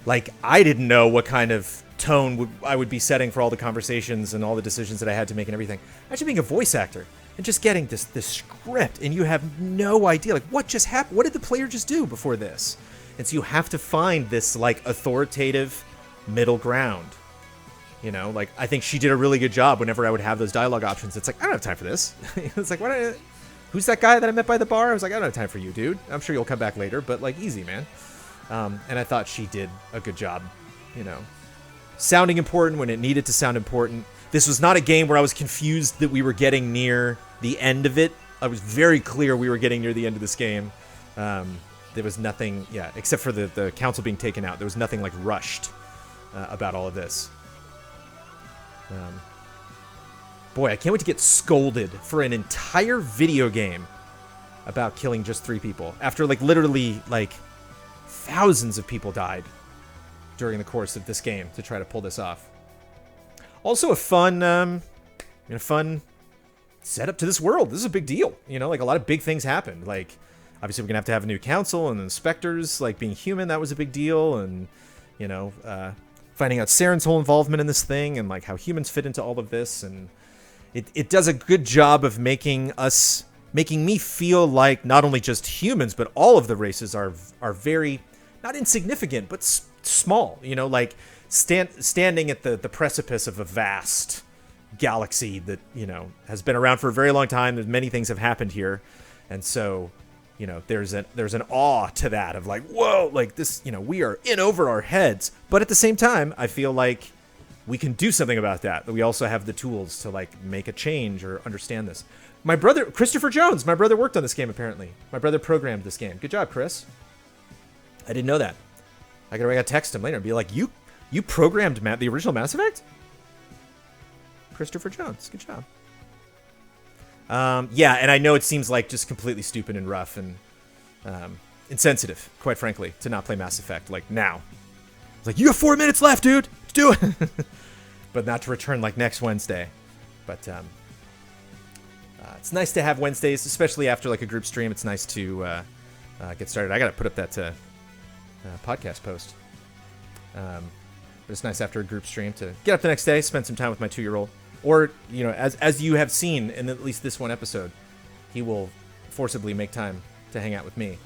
like, I didn't know what kind of tone I would be setting for all the conversations and all the decisions that I had to make and everything. Actually being a voice actor and just getting this script and you have no idea, like, what just happened? What did the player just do before this? And so you have to find this, like, authoritative middle ground. You know, like, I think she did a really good job whenever I would have those dialogue options. It's like, I don't have time for this. It's like, who's that guy that I met by the bar? I was like, I don't have time for you, dude. I'm sure you'll come back later, but, like, easy, man. And I thought she did a good job, you know, sounding important when it needed to sound important. This was not a game where I was confused that we were getting near the end of it. I was very clear we were getting near the end of this game. There was nothing, yeah, except for the council being taken out. There was nothing, like, rushed about all of this. Boy, I can't wait to get scolded for an entire video game about killing just 3 people. After, like, literally, like, thousands of people died during the course of this game to try to pull this off. Also a fun, fun setup to this world. This is a big deal. You know, like, a lot of big things happened. Like, obviously, we're going to have a new council, and the inspectors, like, being human, that was a big deal. And, you know, finding out Saren's whole involvement in this thing and, like, how humans fit into all of this. And it does a good job of making me feel like not only just humans, but all of the races are very, not insignificant, but small. You know, like, standing at the precipice of a vast galaxy that, you know, has been around for a very long time. There's many things have happened here. And so, you know, there's an awe to that of like, whoa, like this, you know, we are in over our heads. But at the same time, I feel like we can do something about that. That we also have the tools to, like, make a change or understand this. My brother, Christopher Jones, my brother worked on this game, apparently. My brother programmed this game. Good job, Chris. I didn't know that. I gotta text him later and be like, you programmed the original Mass Effect? Christopher Jones, good job. Yeah, and I know it seems like just completely stupid and rough and insensitive, quite frankly, to not play Mass Effect, like, now. It's like, you have 4 minutes left, dude! Let's do it! But not to return, like, next Wednesday. But, it's nice to have Wednesdays, especially after, like, a group stream. It's nice to get started. I gotta put up that podcast post. But it's nice after a group stream to get up the next day, spend some time with my 2-year-old. Or, you know, as you have seen in at least this one episode, he will forcibly make time to hang out with me.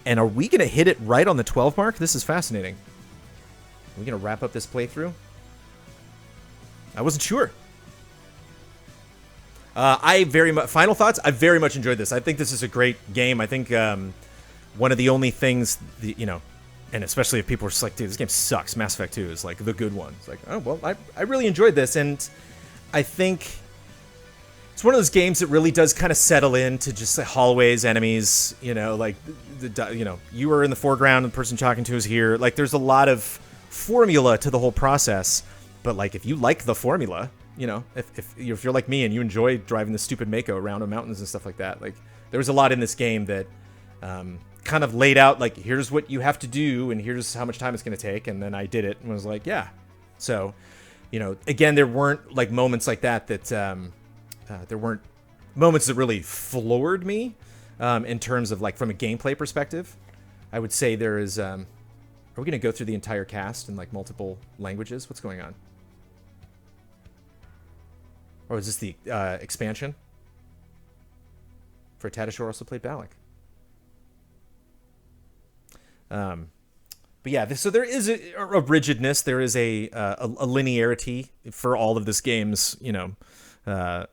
And are we going to hit it right on the 12 mark? This is fascinating. Are we going to wrap up this playthrough? I wasn't sure. Final thoughts? I very much enjoyed this. I think this is a great game. I think one of the only things, you know, and especially if people are just like, dude, this game sucks. Mass Effect 2 is like the good one. It's like, oh, well, I really enjoyed this. And I think it's one of those games that really does kind of settle into just the hallways, enemies, you know, like, you are in the foreground and the person talking to is here. Like, there's a lot of formula to the whole process. But, like, if you like the formula, you know, if you're like me and you enjoy driving the stupid Mako around on mountains and stuff like that, like, there was a lot in this game that kind of laid out, like, here's what you have to do and here's how much time it's going to take. And then I did it and was like, yeah. So, you know, again, there weren't, like, moments like that there weren't moments that really floored me in terms of, like, from a gameplay perspective. I would say there is, are we going to go through the entire cast in, like, multiple languages? What's going on? Or is this the expansion? For Tadashore also played Balak. But yeah, so there is a rigidness. There is a linearity for all of this game's, you know,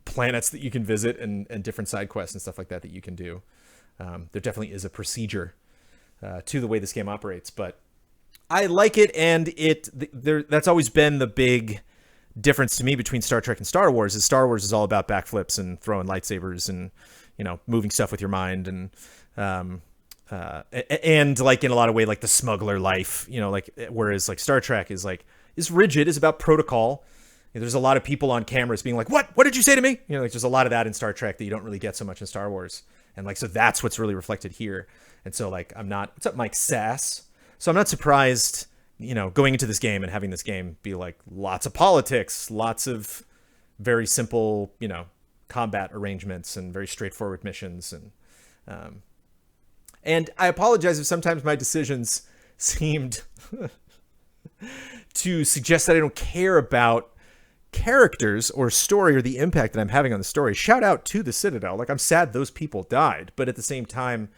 planets that you can visit and different side quests and stuff like that you can do. There definitely is a procedure to the way this game operates, but I like it, and that's always been the big difference to me between Star Trek and Star Wars. Is Star Wars is all about backflips and throwing lightsabers and, you know, moving stuff with your mind and like in a lot of way, like the smuggler life, you know, like, whereas like Star Trek is rigid, is about protocol. You know, there's a lot of people on cameras being like, what did you say to me? You know, like, there's a lot of that in Star Trek that you don't really get so much in Star Wars. And like, so that's what's really reflected here. And so, like, what's up, Mike Sass? So I'm not surprised, you know, going into this game and having this game be like lots of politics, lots of very simple, you know, combat arrangements and very straightforward missions. And I apologize if sometimes my decisions seemed to suggest that I don't care about characters or story or the impact that I'm having on the story. Shout out to the Citadel. Like, I'm sad those people died, but at the same time,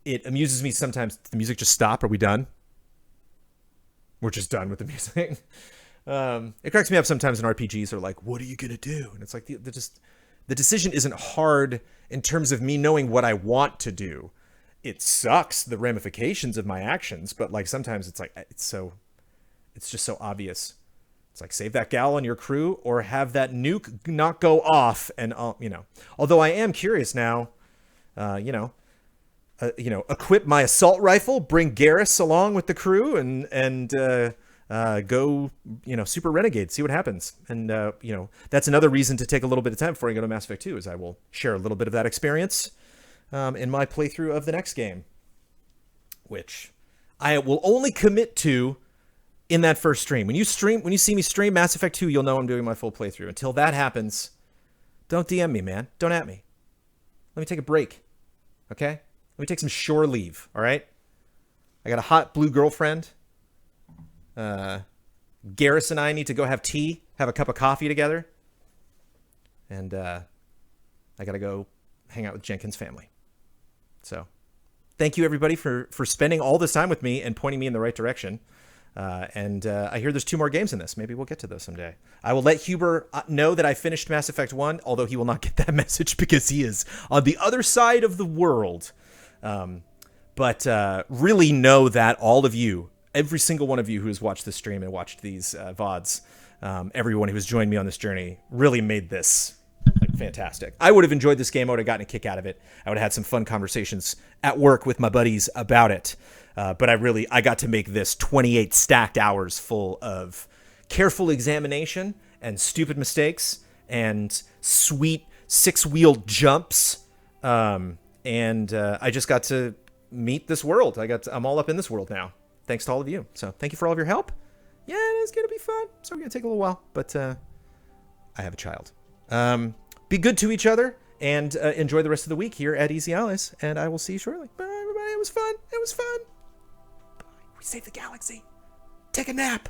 it amuses me sometimes. Did the music just stop? Are we done? We're just done with the music. It cracks me up sometimes in RPGs are like, what are you going to do? And it's like, the decision isn't hard in terms of me knowing what I want to do. It sucks, the ramifications of my actions, but like sometimes it's like, it's just so obvious. It's like, save that gal on your crew or have that nuke not go off. And, you know, although I am curious now, equip my assault rifle, bring Garrus along with the crew and go, Super Renegade, see what happens. And, that's another reason to take a little bit of time before I go to Mass Effect 2, is I will share a little bit of that experience in my playthrough of the next game, which I will only commit to in that first stream. When you see me stream Mass Effect 2, you'll know I'm doing my full playthrough. Until that happens, don't DM me, man. Don't at me. Let me take a break, okay? Let me take some shore leave, all right? I got a hot blue girlfriend. Garrus and I need to go have tea, have a cup of coffee together. And I got to go hang out with Jenkins' family. So thank you, everybody, for spending all this time with me and pointing me in the right direction. And I hear there's 2 more games in this. Maybe we'll get to those someday. I will let Huber know that I finished Mass Effect 1, although he will not get that message because he is on the other side of the world. But really know that all of you, every single one of you who has watched this stream and watched these VODs, everyone who has joined me on this journey, really made this fantastic. I would have enjoyed this game. I would have gotten a kick out of it. I would have had some fun conversations at work with my buddies about it. But I got to make this 28 stacked hours full of careful examination and stupid mistakes and sweet 6-wheeled jumps. And I just got to meet this world. I'm all up in this world now, thanks to all of you. So thank you for all of your help. Yeah, it's going to be fun. So it's going to take a little while, but I have a child. Be good to each other and enjoy the rest of the week here at Easy Allies. And I will see you shortly. Bye, everybody. It was fun. It was fun. Bye. We saved the galaxy. Take a nap.